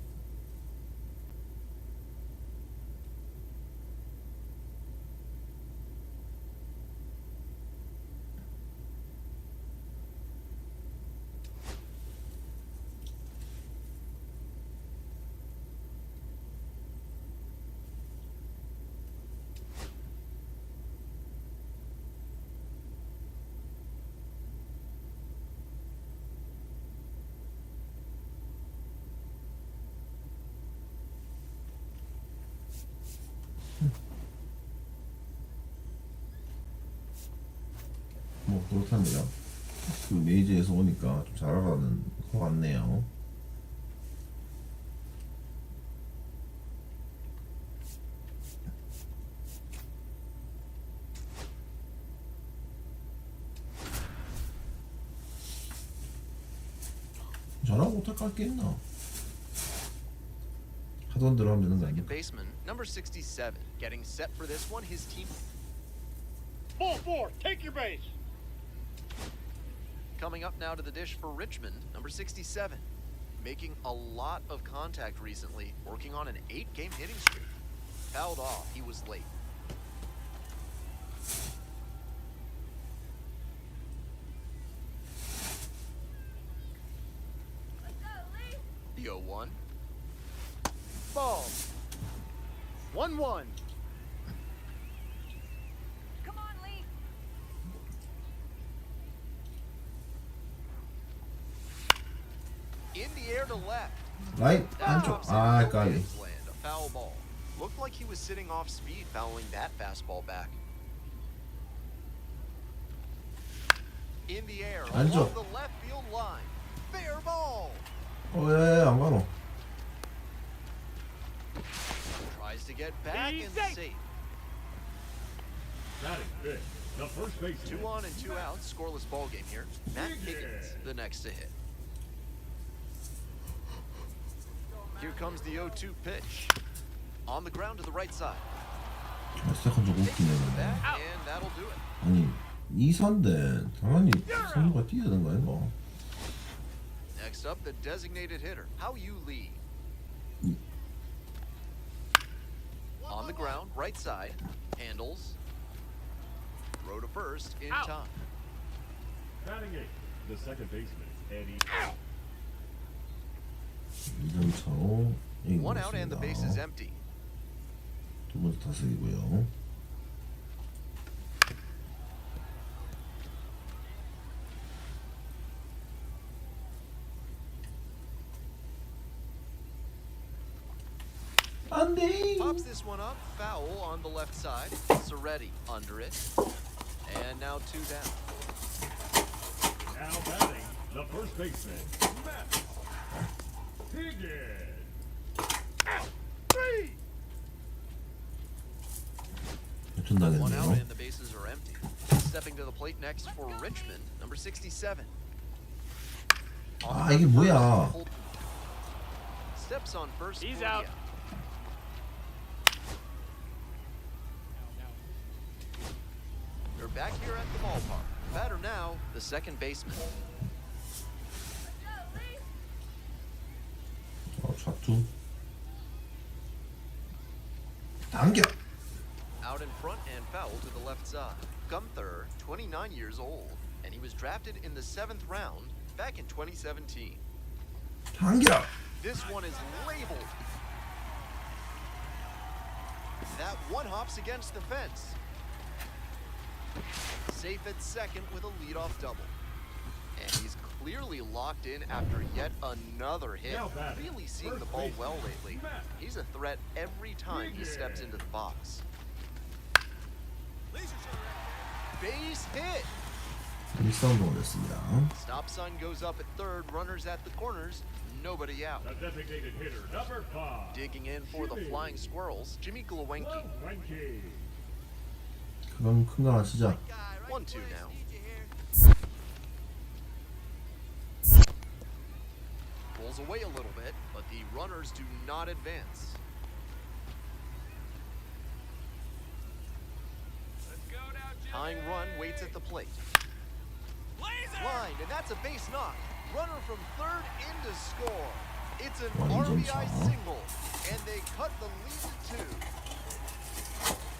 뭐 그렇답니다. 그 메이저에서 오니까 좀 잘하라는 것 같네요. 잘하고 못할 게 있나? 하던 대로 하면 되는 거 Second 아니야? baseman, number 67, getting set for this one. His team Ball 4, take your base. coming up now to the dish for Richmond, number 67, making a lot of contact recently, working on an 8-game hitting streak. Fouled off. He was late. Let's go, Lee. The 0-1. Ball. 1-1. Come on, Lee. In the air to left. 라인 That 안쪽. drops in 아, no 까비. man's land. A foul ball. Looked like he was sitting off speed, fouling that fastball back. In the air, 안쪽. along the left field line. Fair ball. 왜 안 가노? Tries to get back He's and safe. safe. Batting fifth, the first baseman. 2 on and 2 out, scoreless ball game here. Matt Higgins, the next to hit. Here comes the 0-2 pitch. On the ground to the right side. 시작한 적 Takes it 웃기네. to the bat, and that'll do it. 아니 2사인데 당연히 선수가 뛰어야 되는 거 아닌가? Next up, the designated hitter. How you lead. On the ground, right side. Handles. Throw to first in Out. time. Batting eighth, the second baseman, Eddie. 2점 차로 1 out and the base is empty. 두 번째 타석이고요. 안돼. Pops this one up. Foul on the left side. Soretti under it. And now 2 down. Now batting, the first baseman, Matt Higgins. 3. 역전 1 out 당했네요. and the bases are empty. Stepping to the plate next for Richmond, number 67. On 아, the 이게 ground 뭐야? first, Holton. Steps on first. He's 40 out. They're back here at the ballpark. Batter now, the second baseman. Let's go, Lee. 좌투. 당겨. Out in front and foul to the left side. Gunther, 29 years old, and he was drafted in the 7th round back in 2017. 당겨. This one is labeled. That one hops against the fence. Safe at second with a leadoff double. And he's clearly locked in after yet another hit. Now batting, Really seeing the first ball baseman, well lately. Matt. He's a threat every time he steps into the box. Base hit. 일사운동을 냈습니다. Stop sign goes up at third. Runners at the corners. Nobody out. The designated hitter, number 5, Digging in for the flying squirrels. Jimmy Glewenke. Glewenke. 그럼 큰 거 하나 치자. 1-2 now. Pulls away a little bit, but the runners do not advance. Let's go now, Jimmy. Tying run waits at the plate. Lined, and that's a base knock. Runner from third in to score. It's an 완전 RBI 차. single, and they cut the lead to 2.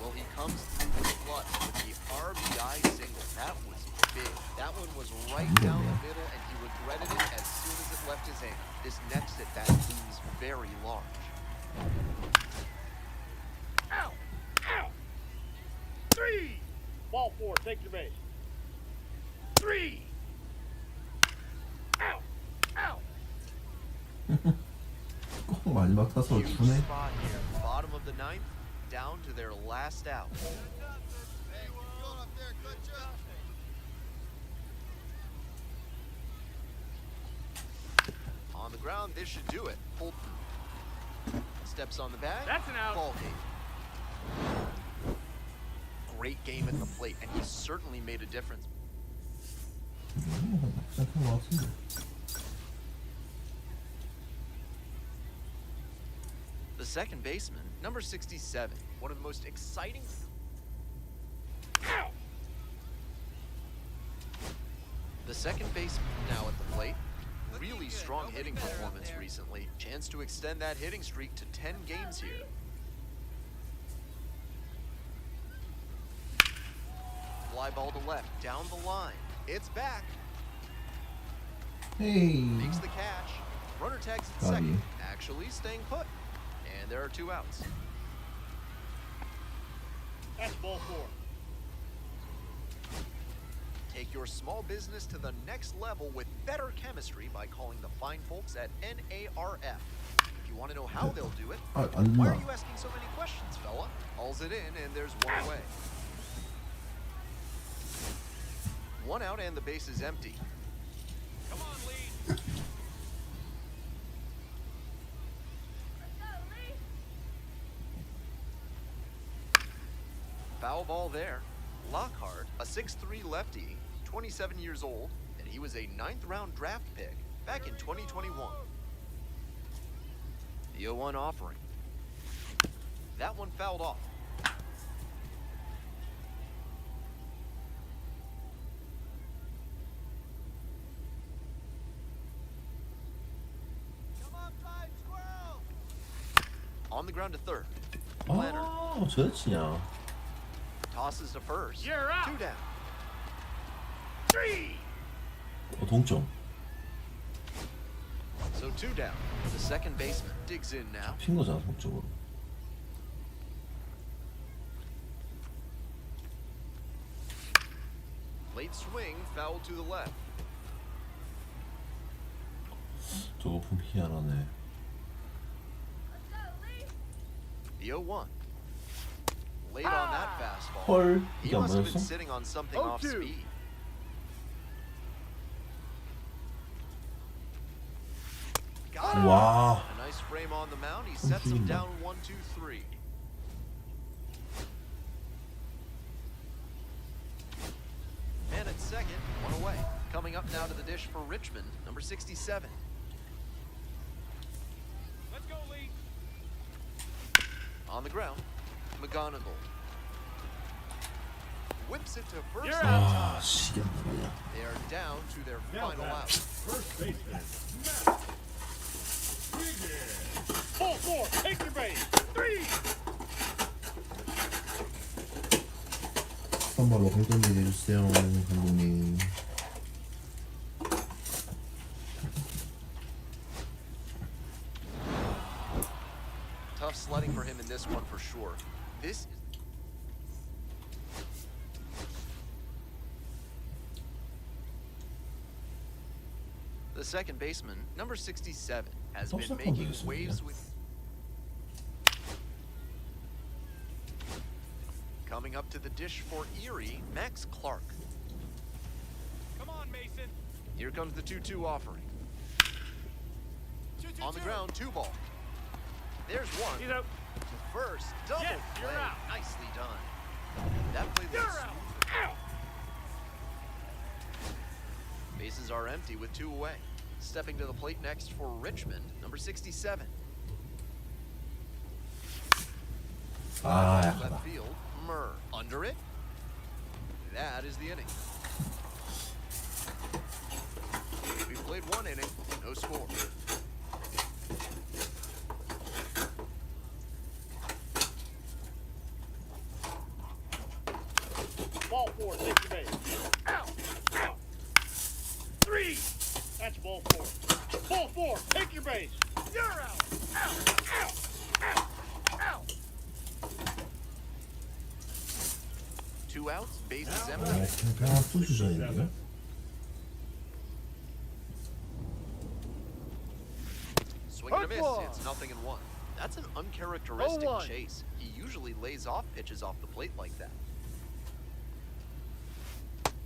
Well, he comes through the clutch with the RBI single. That was big. That one was right down the middle, and he regretted it as soon as it left his hand. This next at bat looms very large. Out. Out. 3. Ball 4, take your base. 3. Out. Out. 꼭 마지막 타석을 Huge 주네. spot here. Bottom of the 9th, down to their last out. Hey, we're going up there. Good job. On the ground, this should do it. Holton steps on the bag. That's an out. Ball game. Great game at the plate, and he certainly made a difference. 나쁘지 않은 것 같은데. The second baseman, number 67, one of the most exciting. The second baseman now at the plate. Really strong hitting performance recently. Chance to extend that hitting streak to 10 games here. Fly ball to left, down the line. It's back. Hey. Makes the catch. Runner tags at Got second. you. Actually staying put. And there are 2 outs. That's ball 4. Take your small business to the next level with better chemistry by calling the fine folks at NARF. If you want to know how they'll do it, 아, why are 안나. you asking so many questions, fella? Hauls it in, and there's 1 away. 1 out, and the base is empty. Come on, Lee. Foul ball there. Lockhart, a 6'3 lefty, 27 years old, and he was a 9th round draft pick back in 2021. The 0-1 offering. That one fouled off. Come on, flying squirrel. On the ground to third. Planner 아, 저 치냐. tosses to first. You're out. 2 down. 3. 동점. So 2 down. The second baseman digs in now. 핀 거잖아, 동점으로. Late swing, foul to the left. 저거 품 희한하네. The 0-1. Late on that fastball. 헐, He 이게 안 must have been 맞았어? sitting on something off 0-2. speed. Got him. 와. A nice frame on the mound. He sets him down 1-2-3. Man at second, 1 away. Coming up now to the dish for Richmond, number 67. Let's go, Lee. On the ground, McGonigal. Whips it to first. You're 아, 시계 뭐야. They are down to their Now final back, out. first baseman, Matt. Higgins. Ball 4. Take your base. 3. 한 발로 공돈 얘기해주세요, 감독님. Tough sledding for him in this one for sure. This is the second baseman, number 67, has been making waves with. Coming up to the dish for Erie, Max Clark. Come on, Mason. Here comes the 2-2 offering. 2-2-2. On the ground, 2 ball. There's 1. He's out. To first, double Yes, you're play. out. Nicely done. That play You're looks out. smooth. Out. Bases are empty with 2 away. Stepping to the plate next for Richmond, number 67. 아, 약하다. Left field, Murr. Under it. That is the inning. We've played 1 inning, no score. Ball 4. Take your base. Out. Out. 3. That's ball 4. Ball 4. Take your base. You're out. Out. Out. Out. Out. 2 outs, base is 아, empty. 그냥 압도주전인데요? Swing and a miss, Hard it's 0-1. That's an uncharacteristic 0-1. chase. He usually lays off pitches off the plate like that.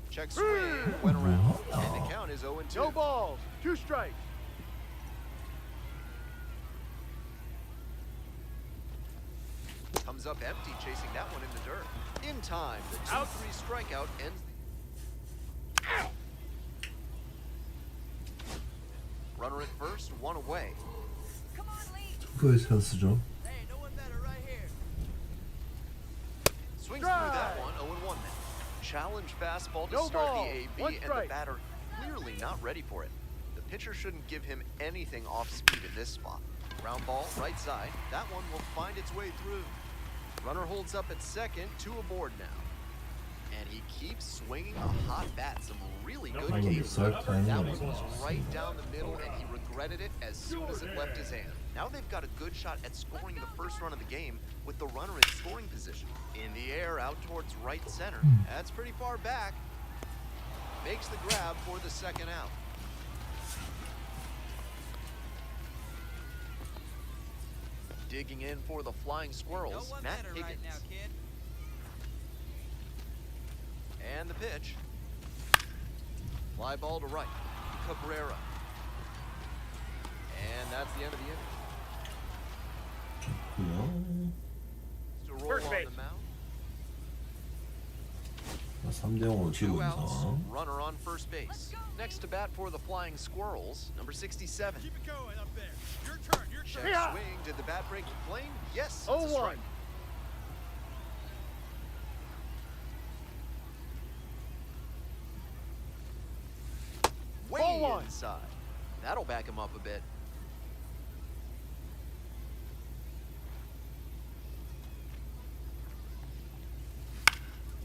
Check swing, went around, and the count is 0-2. No balls. 2 strikes. Comes up empty, chasing that one in the dirt. In time, the 2-3 Out. strikeout ends. Out. Runner at first, 1 away. Come on, Lee. 그거의 찬스죠. Hey, challenge fastball to No start ball. the AB, One and the strike. batter clearly not ready for it. The pitcher shouldn't give him anything off speed in this spot. Ground ball, right side. That one will find its way through. Runner holds up at second, 2 aboard now. And he keeps swinging a hot bat. Some really good Number games. start timing That was one was right down the middle, and he regretted it as soon as it left his hand. Now they've got a good shot at scoring the first run of the game with the runner in scoring position. In the air, out towards right center. That's pretty far back. Makes the grab for the second out. Digging in for the Flying Squirrels, Matt Higgins. kid. And the pitch. Fly ball to right. Cabrera. And that's the end of the inning. 좋고요. To roll First on base. the mound. 3대 0으로 2 치고 outs. 있어. Runner on first base. Next to bat for the Flying Squirrels, number 67. Keep it going up there. Your turn. Your Check turn. Yeah. swing. Did the bat break the plane? Yes. It's a 0-1. strike. Way 0-1. inside. That'll back him up a bit.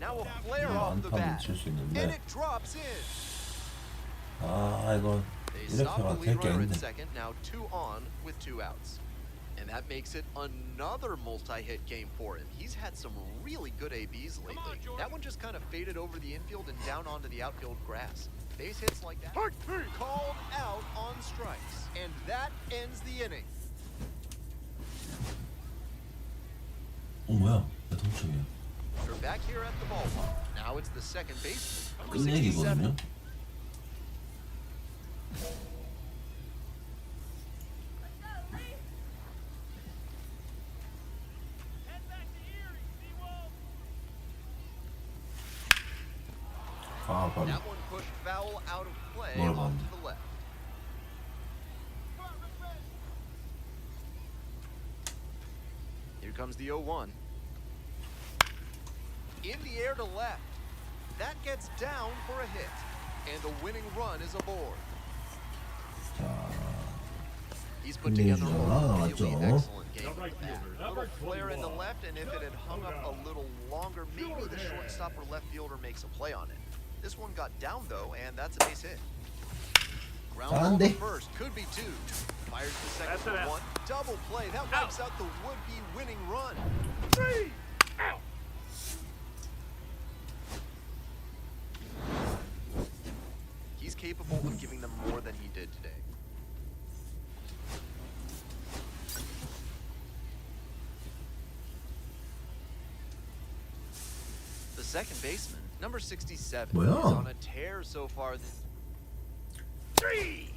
Now a flare off the 안타를 bat. 칠 수 And 있는데 it drops in. 아 이거 They 이렇게 stop the 하면 lead 될 게 runner at 아닌데. second. Now 2 on with 2 outs. And that makes it another multi-hit game for him. He's had some really good ABs lately. on, Jordan. That one just kind of faded over the infield and down onto the outfield grass. Base hits like that. Hard three. Called out on strikes. And that ends the inning. 뭐야? 왜 동점이야? We're back here at the ballpark. Now it's the second baseman, number 끝내기거든요. 67. Head back to Erie, Seawolf. 아 빨리. That one pushed foul out of play 뭘 off 봤는데. to the left. Here comes the 0-1. In the air to left. That gets down for a hit. And the winning run is aboard. 자, He's put together a really 맞죠? excellent game. Right with that. fielder, Little number flare in the 21. left, and if it had hung up a little longer, maybe the shortstop or left fielder makes a play on it. This one got down though, and that's a base hit. Ground ball to 안 돼. first, could be 2. Fires the second That's for it. 1. Double play, that wipes out the would-be winning run. 3. Out. He's capable of giving them more than he did today. The second baseman, number 67, 뭐야? is on a tear so far this. 3.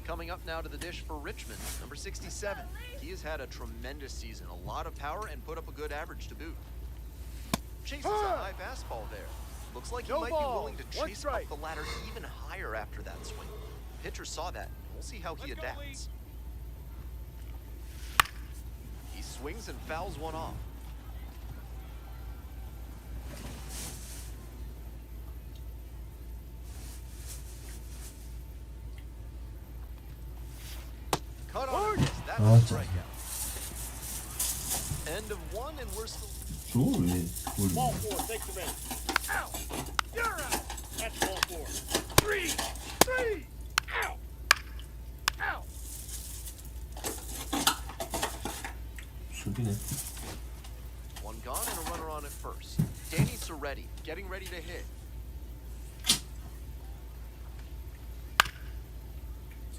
Coming up now to the dish for Richmond, number 67. He has had a tremendous season, a lot of power, and put up a good average to boot. Chases a high fastball there. Looks like he No might ball. be willing to One chase strike. up the ladder even higher after that swing. Pitcher saw that. We'll see how he Let's go, adapts. He swings and fouls one off. Cut on this. That's a Ah, strikeout. End of 1, and we're still. 좋은 Ball 4. Take the base. Out. You're out. That's ball 4. 3. 3. Out. Out. 수비네. One gone and a runner on at first. Danny Soretti getting ready to hit.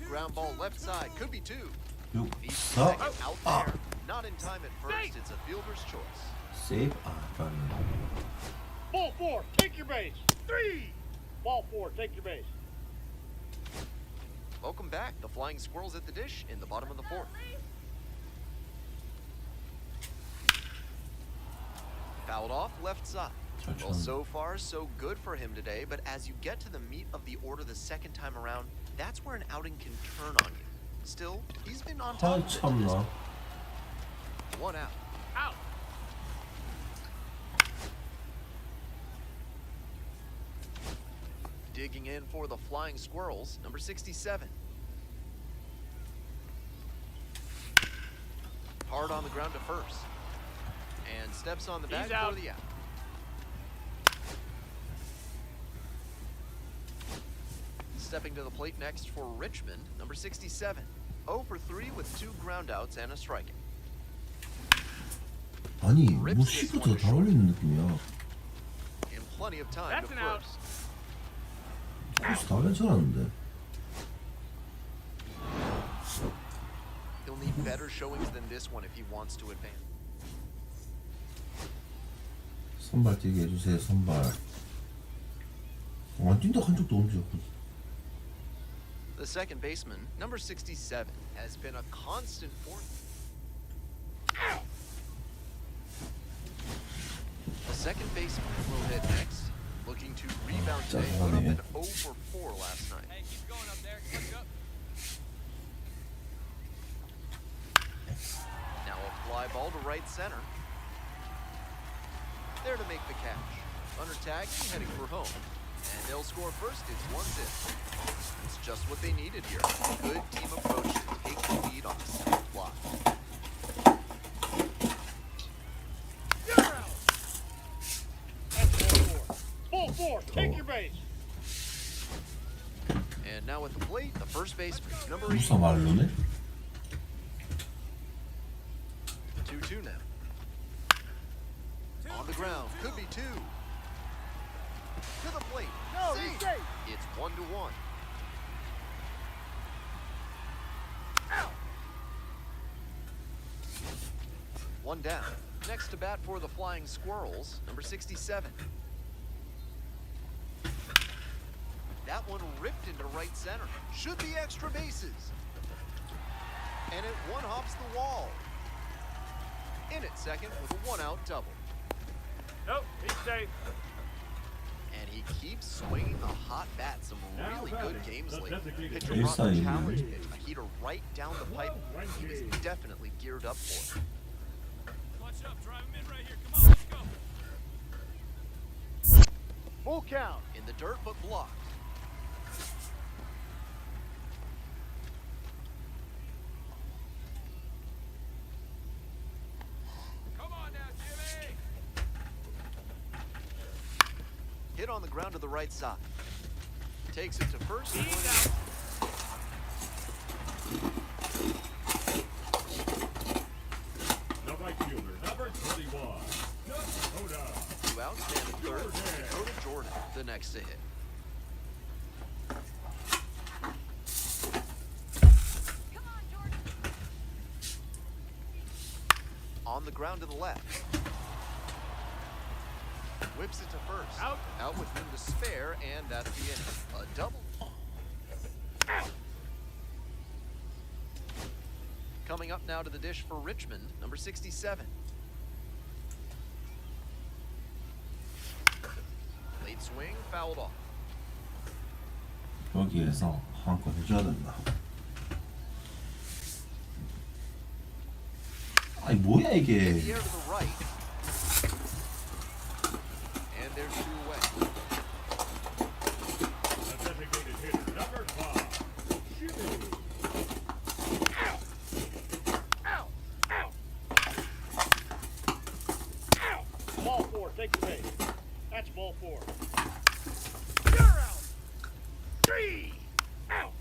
Ground ball left side, could be 2. 6, Needs 4, second out 아, there. Not in time at first. It's a fielder's choice. 세이브. 아, 빨리. Ball 4. Take your base. 3. Ball 4. Take your base. Welcome back. The Flying Squirrels at the dish in the bottom of the 4th. Fouled off left side. 잘 Well, 쳤네. so far, so good for him today, but as you get to the meat of the order the second time around, that's where an outing can turn on you. Still, he's been on top 아, of it to this 참나. point. 1 out. Out. Digging in for the Flying Squirrels, number 67. Hard on the ground to first. And steps on the bag He's out. for the out. Stepping to the plate next for Richmond, number 67. 0 for 3 with 2 groundouts and a strikeout. 아니 뭐 시프트가 잘 어울리는 느낌이야. And plenty of time That's to an out. first. 코스 다 괜찮았는데. He'll need better showings than this one if he wants to advance. 선발 뛰게 해주세요. 선발. 안 뛴다 한 적도 없지. The second baseman, number 67, has been a constant force. The second baseman will hit next, looking to rebound today. Put up an 0 for 4 last night. Hey, keep going up there. Catch up. Now a fly ball to right center. There to make the catch. Under tag, heading for home. And they'll score first. It's 1-0. It's just what they needed here. Good team approach to take the lead on the second fly. You're out. That's ball 4. Ball 4. Take your base. And now at the plate, the first baseman, number 8. 무사 말로네? 2-2 now. On the ground, could be 2. To the plate. No, Safe. he's safe. It's 1-1. Out. One down. Next to bat for the Flying Squirrels, number 67. That one ripped into right center. Should be extra bases. And it one-hops the wall. In at second with a one-out double. Nope, he's safe. And he keeps swinging the hot bat. Some really good games lately. Pitcher brought Yes, the I challenge agree. pitch, a heater right down the pipe. He was definitely geared up for it. Clutch up. Drive him in right here. Come on, let's go. Full count. In the dirt, but blocked. Come on now, Jimmy. Hit on the ground to the right side. Takes it to first. He's out. The right fielder, number 21. Dakota. 2 outs, stand at third. Dakota Jordan, the next to hit. Come on, Jordan. On the ground to the left. Whips it to first. Out. Out with room to spare, and that's the inning. A double. Out. Coming up now to the dish for Richmond, number 67. Late swing, fouled off. 여기에서 한건 해줘야 된다. 아니 뭐야 In the 이게? air to the right. And there's 2 away. The designated hitter, number 5. Jimmy. Out. Out. Out. Out. Ball 4. Take your base. That's ball 4. You're out. 3. Out.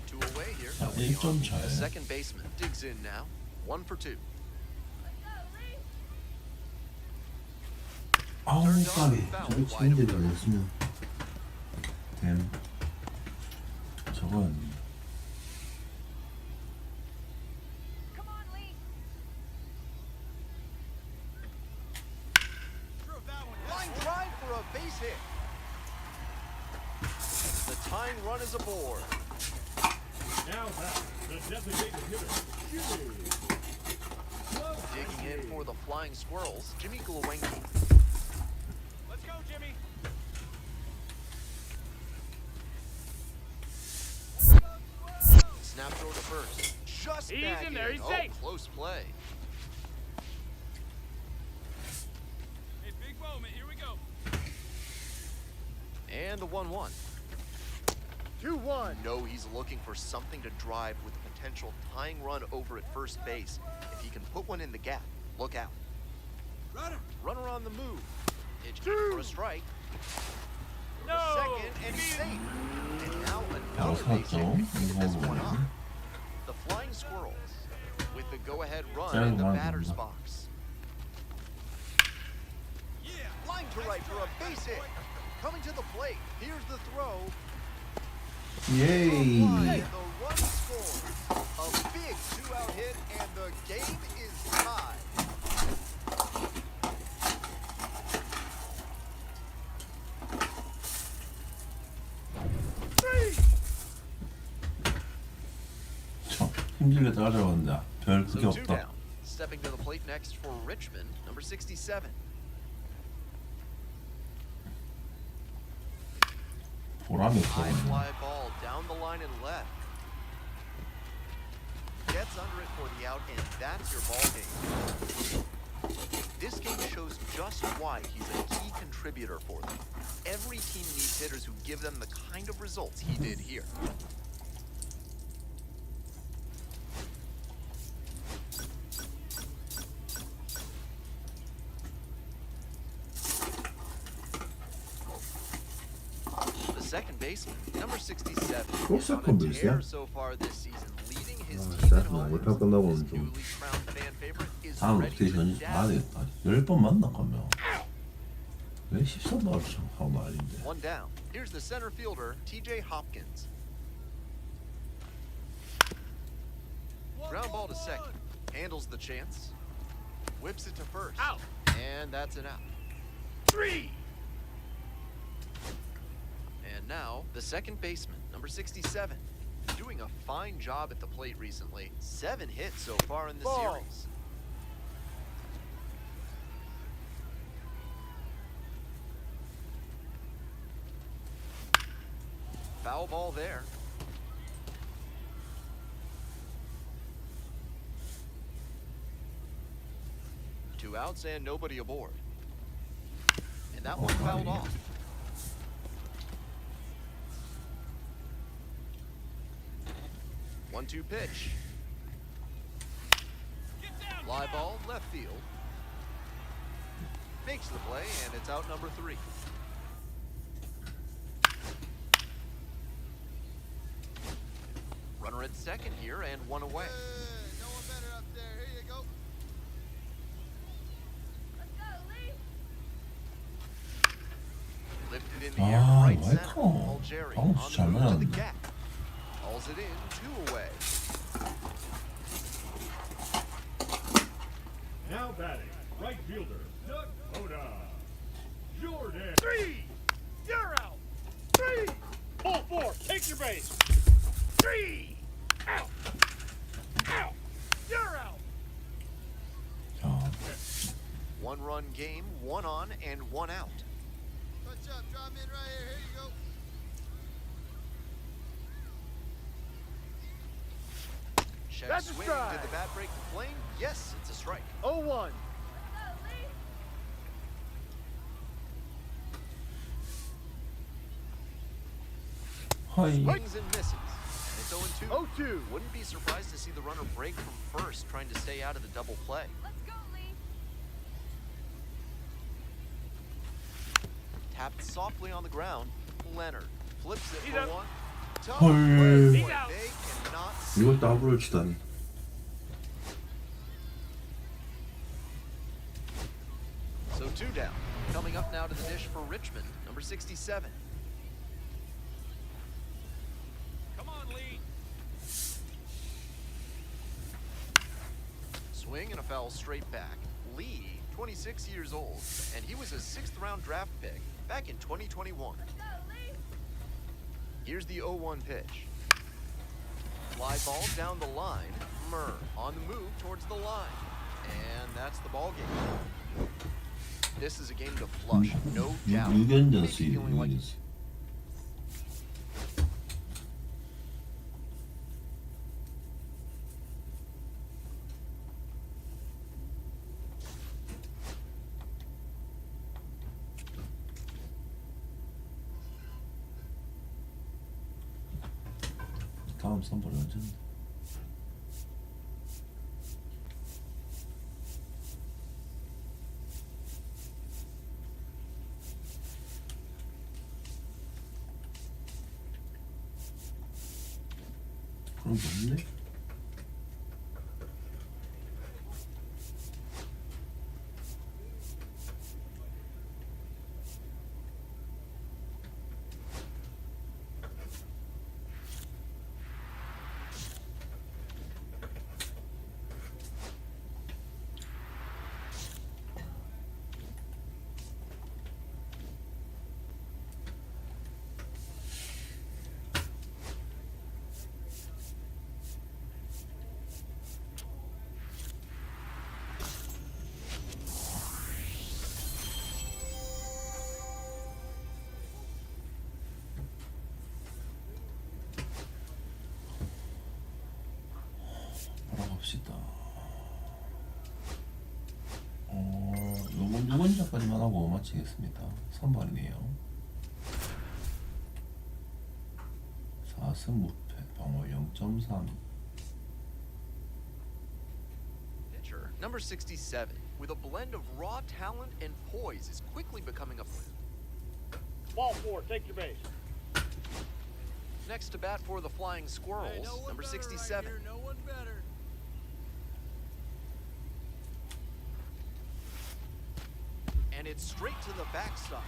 2 away here. 자, 1점 차에. The second baseman digs in now. 1 for 2. 아우 까비. 저게 진인들이 아니었으면 됨. 저건 Come on, Lee. Drove that one. Line drive for a base hit. The tying run is aboard. Now back, the designated hitter, Jimmy. Digging in for the Flying Squirrels, Jimmy Gulawenki. Let's go, Jimmy. Snap throw to first. Just He's back in there, he's oh, safe. close play. Hey, big moment. Here we go. And the 1-1. 2-1. No, he's looking for something to drive with a potential tying run over at first base. If he can put one in the gap, look out. Runner on the move. Pitch for a strike. No! Second, and he's safe. And now 바로 another base hit 샀죠. to get this one up. 이거 The Flying Squirrels with the go-ahead run 짱 in the 많이 batter's 나온다. box. Line to right for a base hit. Coming to the plate. Here's the throw. 예이. The run scores. A big two-out hit, and the game is tied. 참 힘들게 따라잡았는데 별 그게 So two 없다. down. Stepping to the plate next for Richmond, number 67. 보람이 High 없어. fly ball down the line and left. Gets under it for the out, and that's your ball game. This game shows just why he's a key contributor for them. Every team needs hitters who give them the kind of results he did here. The second baseman, number 67, is on a tear so far this season, leading his team in home runs. His newly crowned fan favorite is 다음 ready to 로테이션 봐야 dazzle. 되겠다. 10번 만나 가면 왜 13번을 참 하고 말인데. One down. Here's the center fielder, TJ Hopkins. Ground ball to second. Handles the chance. Whips it to first. Out. And that's an out. 3. And now, the second baseman, number 67. Doing a fine job at the plate recently. 7 hits so far in the Ball. series. Foul ball there. Two outs and nobody aboard. And that one fouled off. One-two pitch. Fly ball left field. Makes the play, and it's out number 3. Runner at second here, and one away. No one better up there. Here you go. Let's go, Lee. Lifted in the air, Ah, right why center. can't? Algeri Oh, on the 잘 move to the 맞았네. gap. Hauls it in, 2 away. Now batting, right fielder, Doug Oda. Jordan. 3. You're out. 3. Ball 4. Take your base. 3. Out. Out. You're out. 자, 1-run game, 1 on and 1 out. Touch up. Draw him in right here. Here you go. Check That's a swing. strike. Did the bat break the flame? Yes, it's a strike. 0-1. Let's go, Lee. 하이. Swings and misses. And it's 0-2. 0-2. Wouldn't be surprised to see the runner break from first, trying to stay out of the double play. Let's go, Lee. Tapped softly on the ground. Leonard flips it He's for up. one. Tough 헐. play. He's out. They cannot 이걸 더블을 치다니. So 2 down. Coming up now to the dish for Richmond, number 67. Come on, Lee. Swing and a foul straight back. Lee, 26 years old, and he was a 6th-round draft pick back in 2021. Let's go, Lee. Here's the 0-1 pitch. Fly ball down the line. Murr on the move towards the line. And that's the ball game. This is a game to flush, no doubt. 유견전 Maybe 수입. feeling like 다음 선발이 언제인데? 그런 게 없네? 봅시다. 요건 6원자까지만 하고 마치겠습니다. 선발이네요. 4승 무패, 방어 0.3. Pitcher number 67, with a blend of raw talent and poise, is quickly becoming a. Ball 4, take your base. Next to bat for the Flying Squirrels, number 67. No one better. And it's straight to the backstop.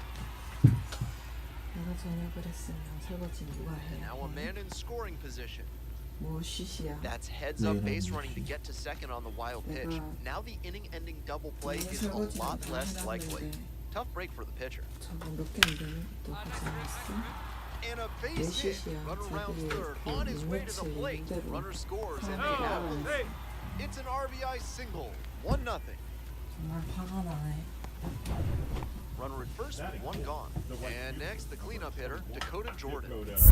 내가 저녁을 했으면 설거지 누가 Now a 해? man in scoring position. 뭐 쉬시야? That's heads up base running to get to second on the wild pitch. Now the inning-ending double play is a lot less likely. Tough break for the pitcher. 저거 몇개 안 되는 것도 하지 않았어? And a base hit. Runner rounds third on his way to the plate. Runner scores and they have one. Hey, It's an RBI single. 1-0. 정말 화가 나네. Runner at first with one gone. And next, the cleanup hitter, Dakota Jordan. Jordan.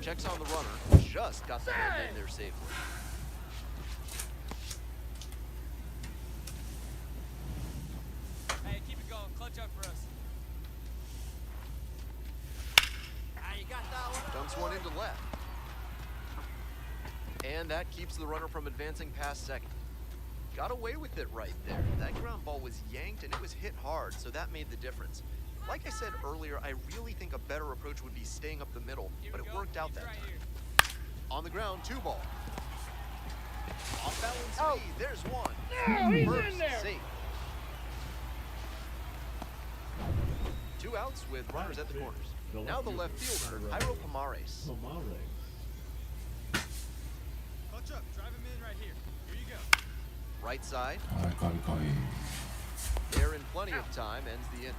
Checks on the runner. Just got the hand in there safely. Hey, keep it going. Clutch up for us. You got that one. Dumps one into left. And that keeps the runner from advancing past second. Got away with it right there. That ground ball was yanked and it was hit hard, so that made the difference. Like I said earlier, I really think a better approach would be staying up the middle, but it worked out that time. On the ground, 2 ball. Off balance speed, there's one. no, he's First, in there. safe. 2 outs with runners at the corners. Now the left fielder, Jairo Pomares. Pomares. Coach up, drive him in right here. Here you go. Right side, 아, 까비. there in plenty of time, ends the inning.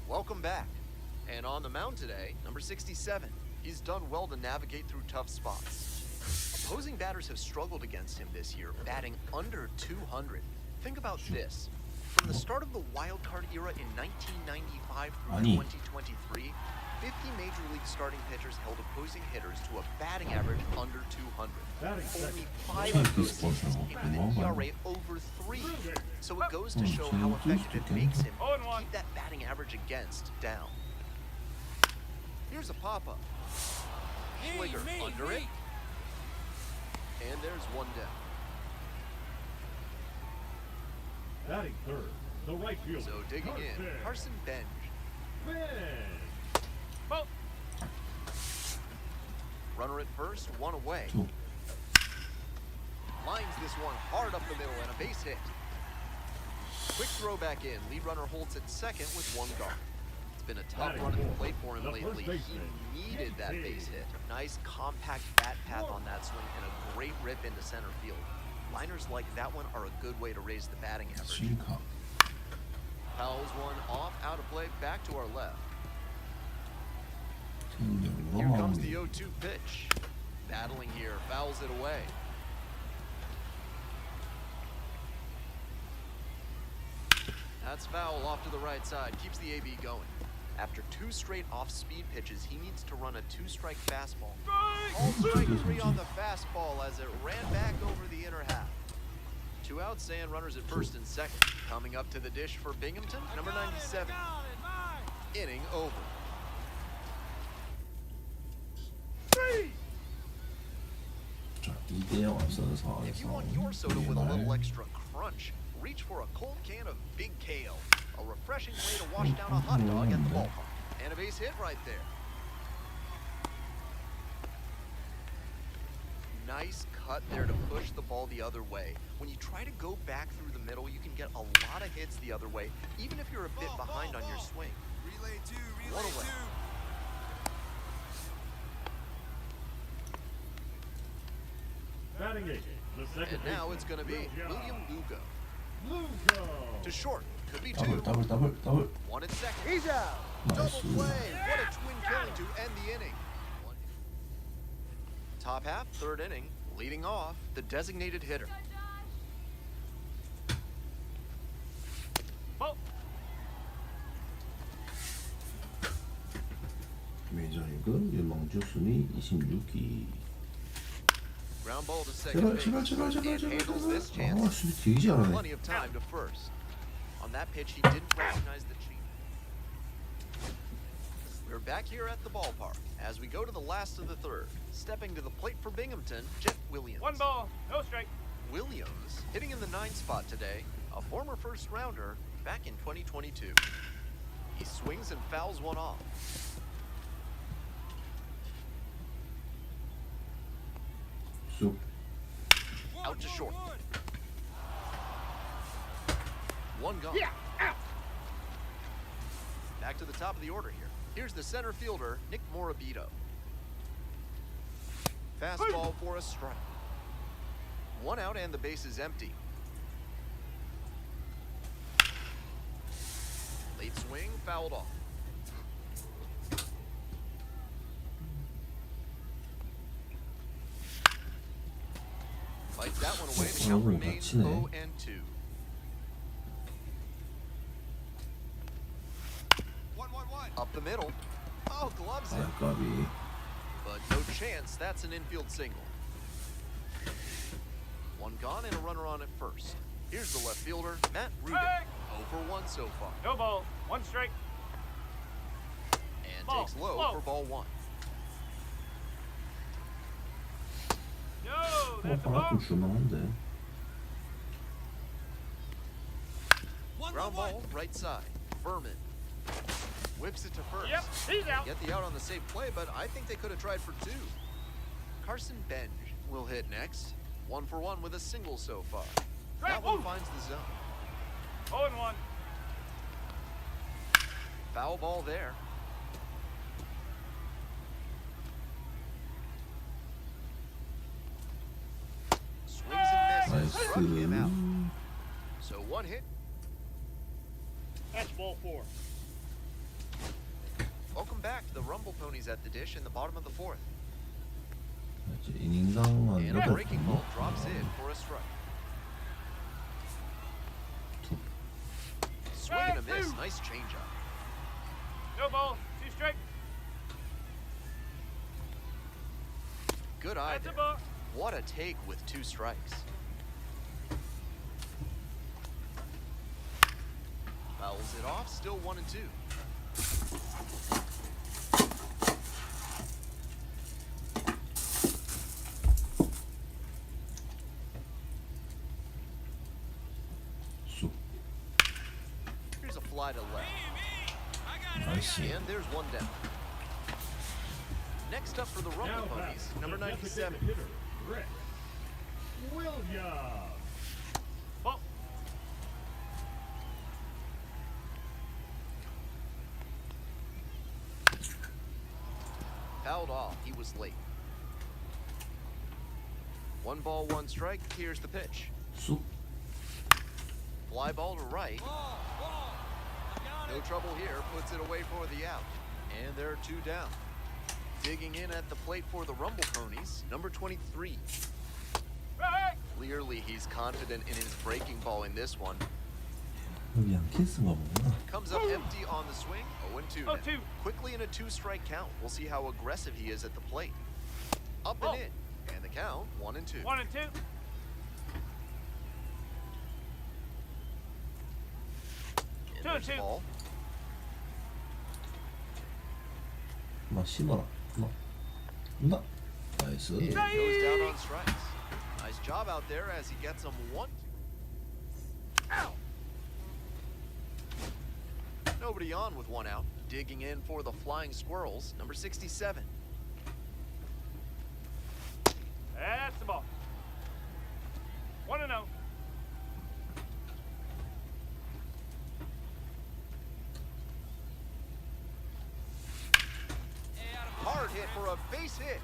Welcome back. And on the mound today, number 67. He's done well to navigate through tough spots. Opposing batters have struggled against him this year, batting under 200. Think about this. From the start of the wild card era in 1995 through 아니. 2023, 50 Major League starting pitchers held opposing hitters to a batting average under 200. Batting Only second. 5 of those seasons came with an ERA over 3. So it goes to show how effective it makes him to keep that batting average against down. Here's a pop-up. Schwiger under it. And there's one down. Batting third. The right fielder. So digging in, Carson Benj. Boat. Runner at first, 1 away. 2. Lines this one hard up the middle and a base hit. Quick throw back in. Lead runner holds at second with 1 gone. It's been a tough run at the plate for him lately. He needed that base hit. Nice compact bat path on that swing and a great rip into center field. Liners like that one are a good way to raise the batting average. 싱카. Fouls one off, out of play, back to our left. Here comes the 0-2 pitch. Battling here, fouls it away. That's foul off to the right side, keeps the AB going. After 2 straight off-speed pitches, he needs to run a 2-strike fastball. All strike 3 on the fastball as it ran back over the inner half. 2 outs and runners at first and second. Coming up to the dish for Binghamton, number 97. Inning over. 2대0 앞서는 If you 상황에서 want your soda with a little 이날 extra crunch, reach for a cold can of Big Kale, a refreshing way to wash down a hot dog at the ballpark. And a base hit right there. Nice cut there to push the ball the other way. When you try to go back through the middle, you can get a lot of hits the other way, even if you're a bit behind on your swing. Relay two, One relay away. two. Batting eight, the second And now baseman, it's going to be William Lugo. Lugo. To short, could be 더블 two. 더블 One at second. He's out. Double 나이스. play. What a twin killing to end the inning. Top half, third inning. Leading off, the designated hitter. Go, Josh. Ball. 메이저리그 유망주 순위 26위. Ground ball to second 제발 base. 제발 제발 제발 And 제발 handles this 제발. 아 chance. 수비 되게 잘하네. Plenty of time to first. On that pitch, he didn't recognize the cheat. We're back here at the ballpark as we go to the last of the third. Stepping to the plate for Binghamton, Jeff Williams. One ball, no strike. Williams hitting in the 9th spot today, a former first rounder back in 2022. He swings and fouls one off. 쑥. Out to short. One gone. Yeah, out. Back to the top of the order here. Here's the center fielder, Nick Morabito. Fastball for a strike. One out and the base is empty. Late swing, fouled off. Fights that one away. The count remains 0-2. One. Up the middle. Oh, gloves 아 it. 까비. But no chance. That's an infield single. One gone and a runner on at first. Here's the left fielder, Matt Rudin. Hey! 0 for 1 so far. No ball, one strike. And Ball, takes low ball. for ball one. No, that's a 바람 ball. 좀 줄만한데. Ground ball, right side. Furman. Whips it to first. Yep, he's out. Get the out on the safe play, but I think they could have tried for two. Carson Benj will hit next. 1 for 1 with a single so far. That one finds the zone. 0-1. Foul ball there. Swings and misses. Struck him out. 나이스. So one hit. That's ball four. Welcome back to the Rumble Ponies at the dish in the bottom of the fourth. 이제 이닝당 한 And a 8번. breaking ball drops in for a strike. Swing and a miss. Nice changeup. No ball, two strike. Good eye That's a there. ball. What a take with 2 strikes. Fouls it off. Still 1-2. 쑥. Here's a fly to left. 나이스. And there's one down. Next up for the Now Rumble back Ponies, to number the 97. designated hitter, Rick Williams. Ball. Fouled off. He was late. 1 ball, 1 strike. Here's the pitch. 쑥. Fly ball to right. No trouble here. Puts it away for the out. And there are 2 down. Digging in at the plate for the Rumble Ponies, number 23. Right. Clearly, he's confident in his breaking ball in this one. 여기 양키스인가 보구나. Comes up empty on the swing. 0-2 now. 0-2. Quickly in a 2-strike count. We'll see how aggressive he is at the plate. Up and Oh. in. And the count, 1-2. 1-2. And there's the 2-2. ball. 막 심어라. 막. 나. 나이스. And goes down on strikes. Nice job out there as he gets him 1. Ow! Nobody on with 1 out. Digging in for the Flying Squirrels, number 67. That's the ball. 1-0. Hard hit for a base hit.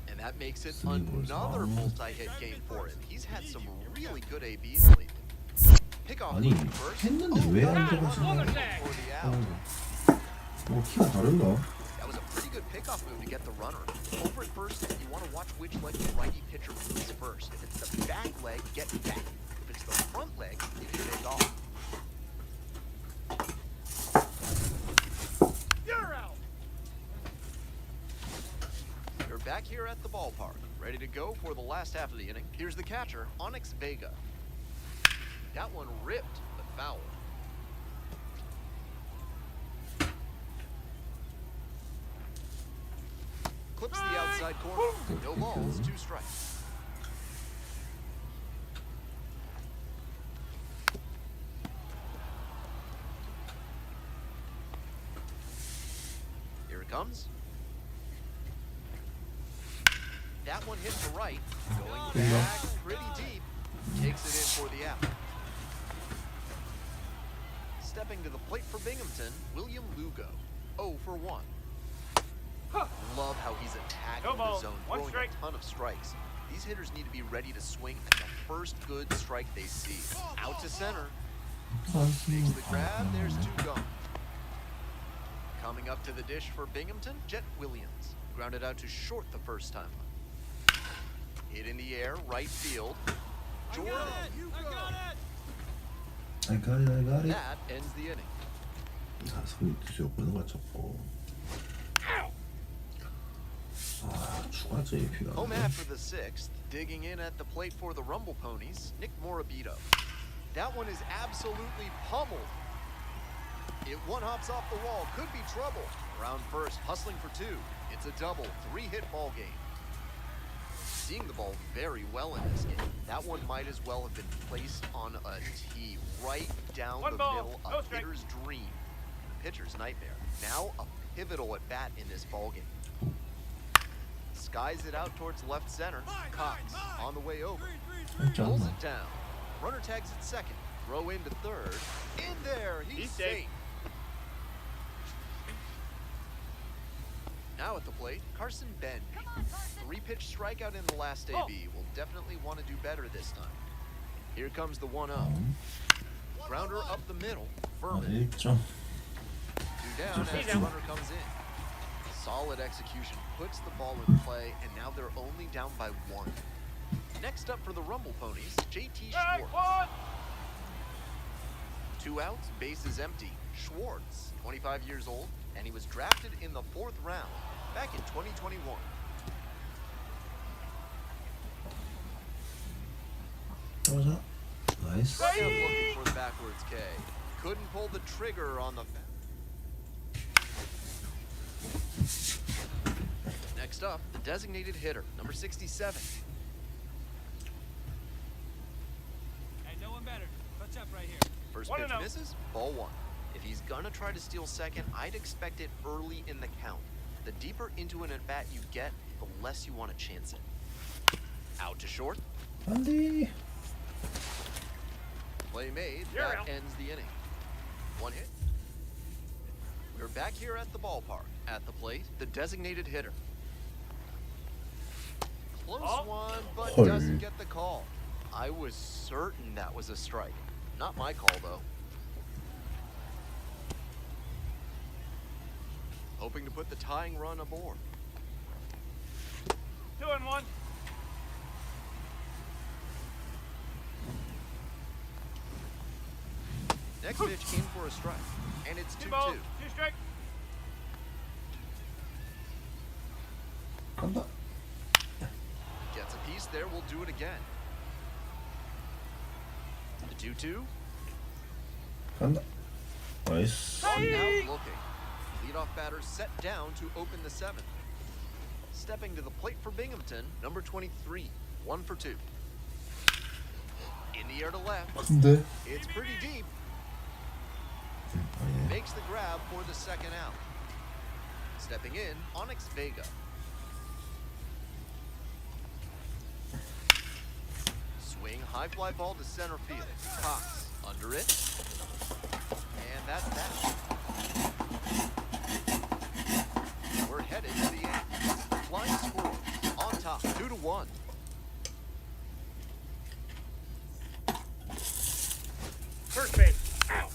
And that makes it another multi-hit game for him. He's had some really good ABs lately. Pickoff 아니 moving first. 했는데 왜 안 들어가시나? For the out. 뭐 키가 다른가? That was a pretty good pickoff move to get the runner. Over at first, you want to watch which leg the righty pitcher moves first. If it's the back leg, get back. If it's the front leg, you can take off. You're out. You're back here at the ballpark, ready to go for the last half of the inning. Here's the catcher, Onyx Vega. That one ripped, but foul. Clips the outside corner. No balls, 2 strikes. Here it comes. That one hit to right. Going back pretty deep. Takes it in for the out. Stepping to the plate for Binghamton, William Lugo. 0 for 1. Love how he's attacking No ball. the zone, 1 throwing strike. a ton of strikes. These hitters need to be ready to swing at the first good strike they see. Out to center. Makes the grab. There's 2 gone. Coming up to the dish for Binghamton, Jet Williams. Grounded out to short the first time up. Hit in the air, right field. Jordan. I got it! I got it, I got it. That ends the inning. 아, 손이 뒤져보는 거 잡고. 아, 추가 JP가. Home half for the 6th. Digging in at the plate for the Rumble Ponies, Nick Morabito. That one is absolutely pummeled. It one-hops off the wall. Could be trouble. Around first, hustling for 2. It's a double. 3-hit ball game. Seeing the ball very well in this game. That one might as well have been placed on a tee right down 1 the ball, middle. no A strike. hitter's dream. The pitcher's nightmare. Now a pivotal at bat in this ball game. Skies it out towards left center. Cox on the way over. Pulls it down. Runner tags at second. Throw into third. In there. He's safe. safe. Now at the plate, Carson Benj. 3-pitch strikeout in the last AB. Will definitely want to do better this time. Here comes the 1-0. Grounder up the middle. 아, Furman. 1점. 2 down as the runner comes in. Solid execution puts the ball in play, and now they're only down by 1. Next up for the Rumble Ponies, JT Schwartz. 2 outs, base is empty. Schwartz, 25 years old, and he was drafted in the 4th round back in 2021. 가자. 나이스. Kept looking for the backwards K. Couldn't pull the trigger on the. Next up, the designated hitter, number 67. Hey, no one better. Touch up right here. First 1-0. pitch misses, ball 1. If he's gonna try to steal second, I'd expect it early in the count. The deeper into an at-bat you get, the less you want to chance it. Out to short. 안 돼. Play made. You're That out. ends the inning. 1 hit. We're back here at the ballpark. At the plate, the designated hitter. Close Oh. one, but 헐. doesn't get the call. I was certain that was a strike. Not my call, though. Hoping to put the tying run aboard. 2-1. Next pitch came for a strike, and it's 2 balls, 2-2. 2 strikes. 간다. Gets a piece there, we'll do it again. The 2-2. 간다. 나이스. Out looking. Leadoff batter set down to open the seventh. Stepping to the plate for Binghamton, number 23, 1 for 2. In the air to left. 근데 It's pretty deep. 아, 예. Makes the grab for the second out. Stepping in, Onyx Vega. Swing, high fly ball to center field. Cox under it. And that's that. We're headed to the end. Flying squirrels on top, 2-1. First base. Out.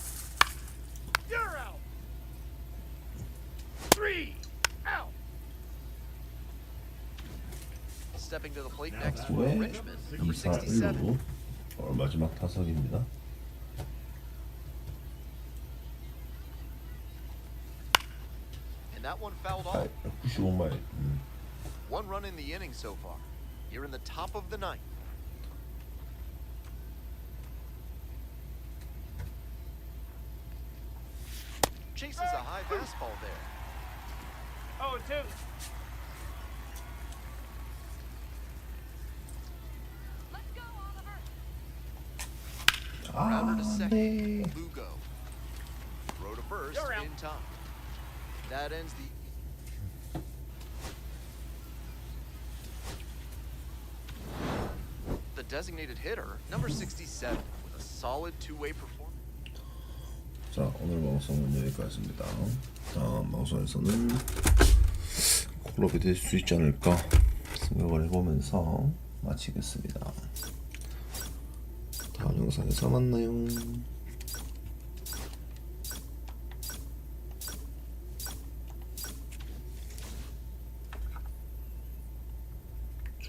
You're out. 3 out. Stepping to the plate next for 왜 Richmond, number 2사 67. 1루 마지막 타석입니다. And that one fouled 아, off. 95마일. 1 run in the inning so far. You're in the top of the ninth. Chases a high fastball there. 0-2. Let's go, Oliver. Grounder to 아, second. 네. Lugo. Throw to first You're out. in time. That ends the. The designated hitter, number 67, with a solid two-way performance. 자, 오늘 방송은 여기까지입니다. 다음 방송에서는 콜업이 될 수 있지 않을까 생각을 해보면서 마치겠습니다. 다음 영상에서 만나요.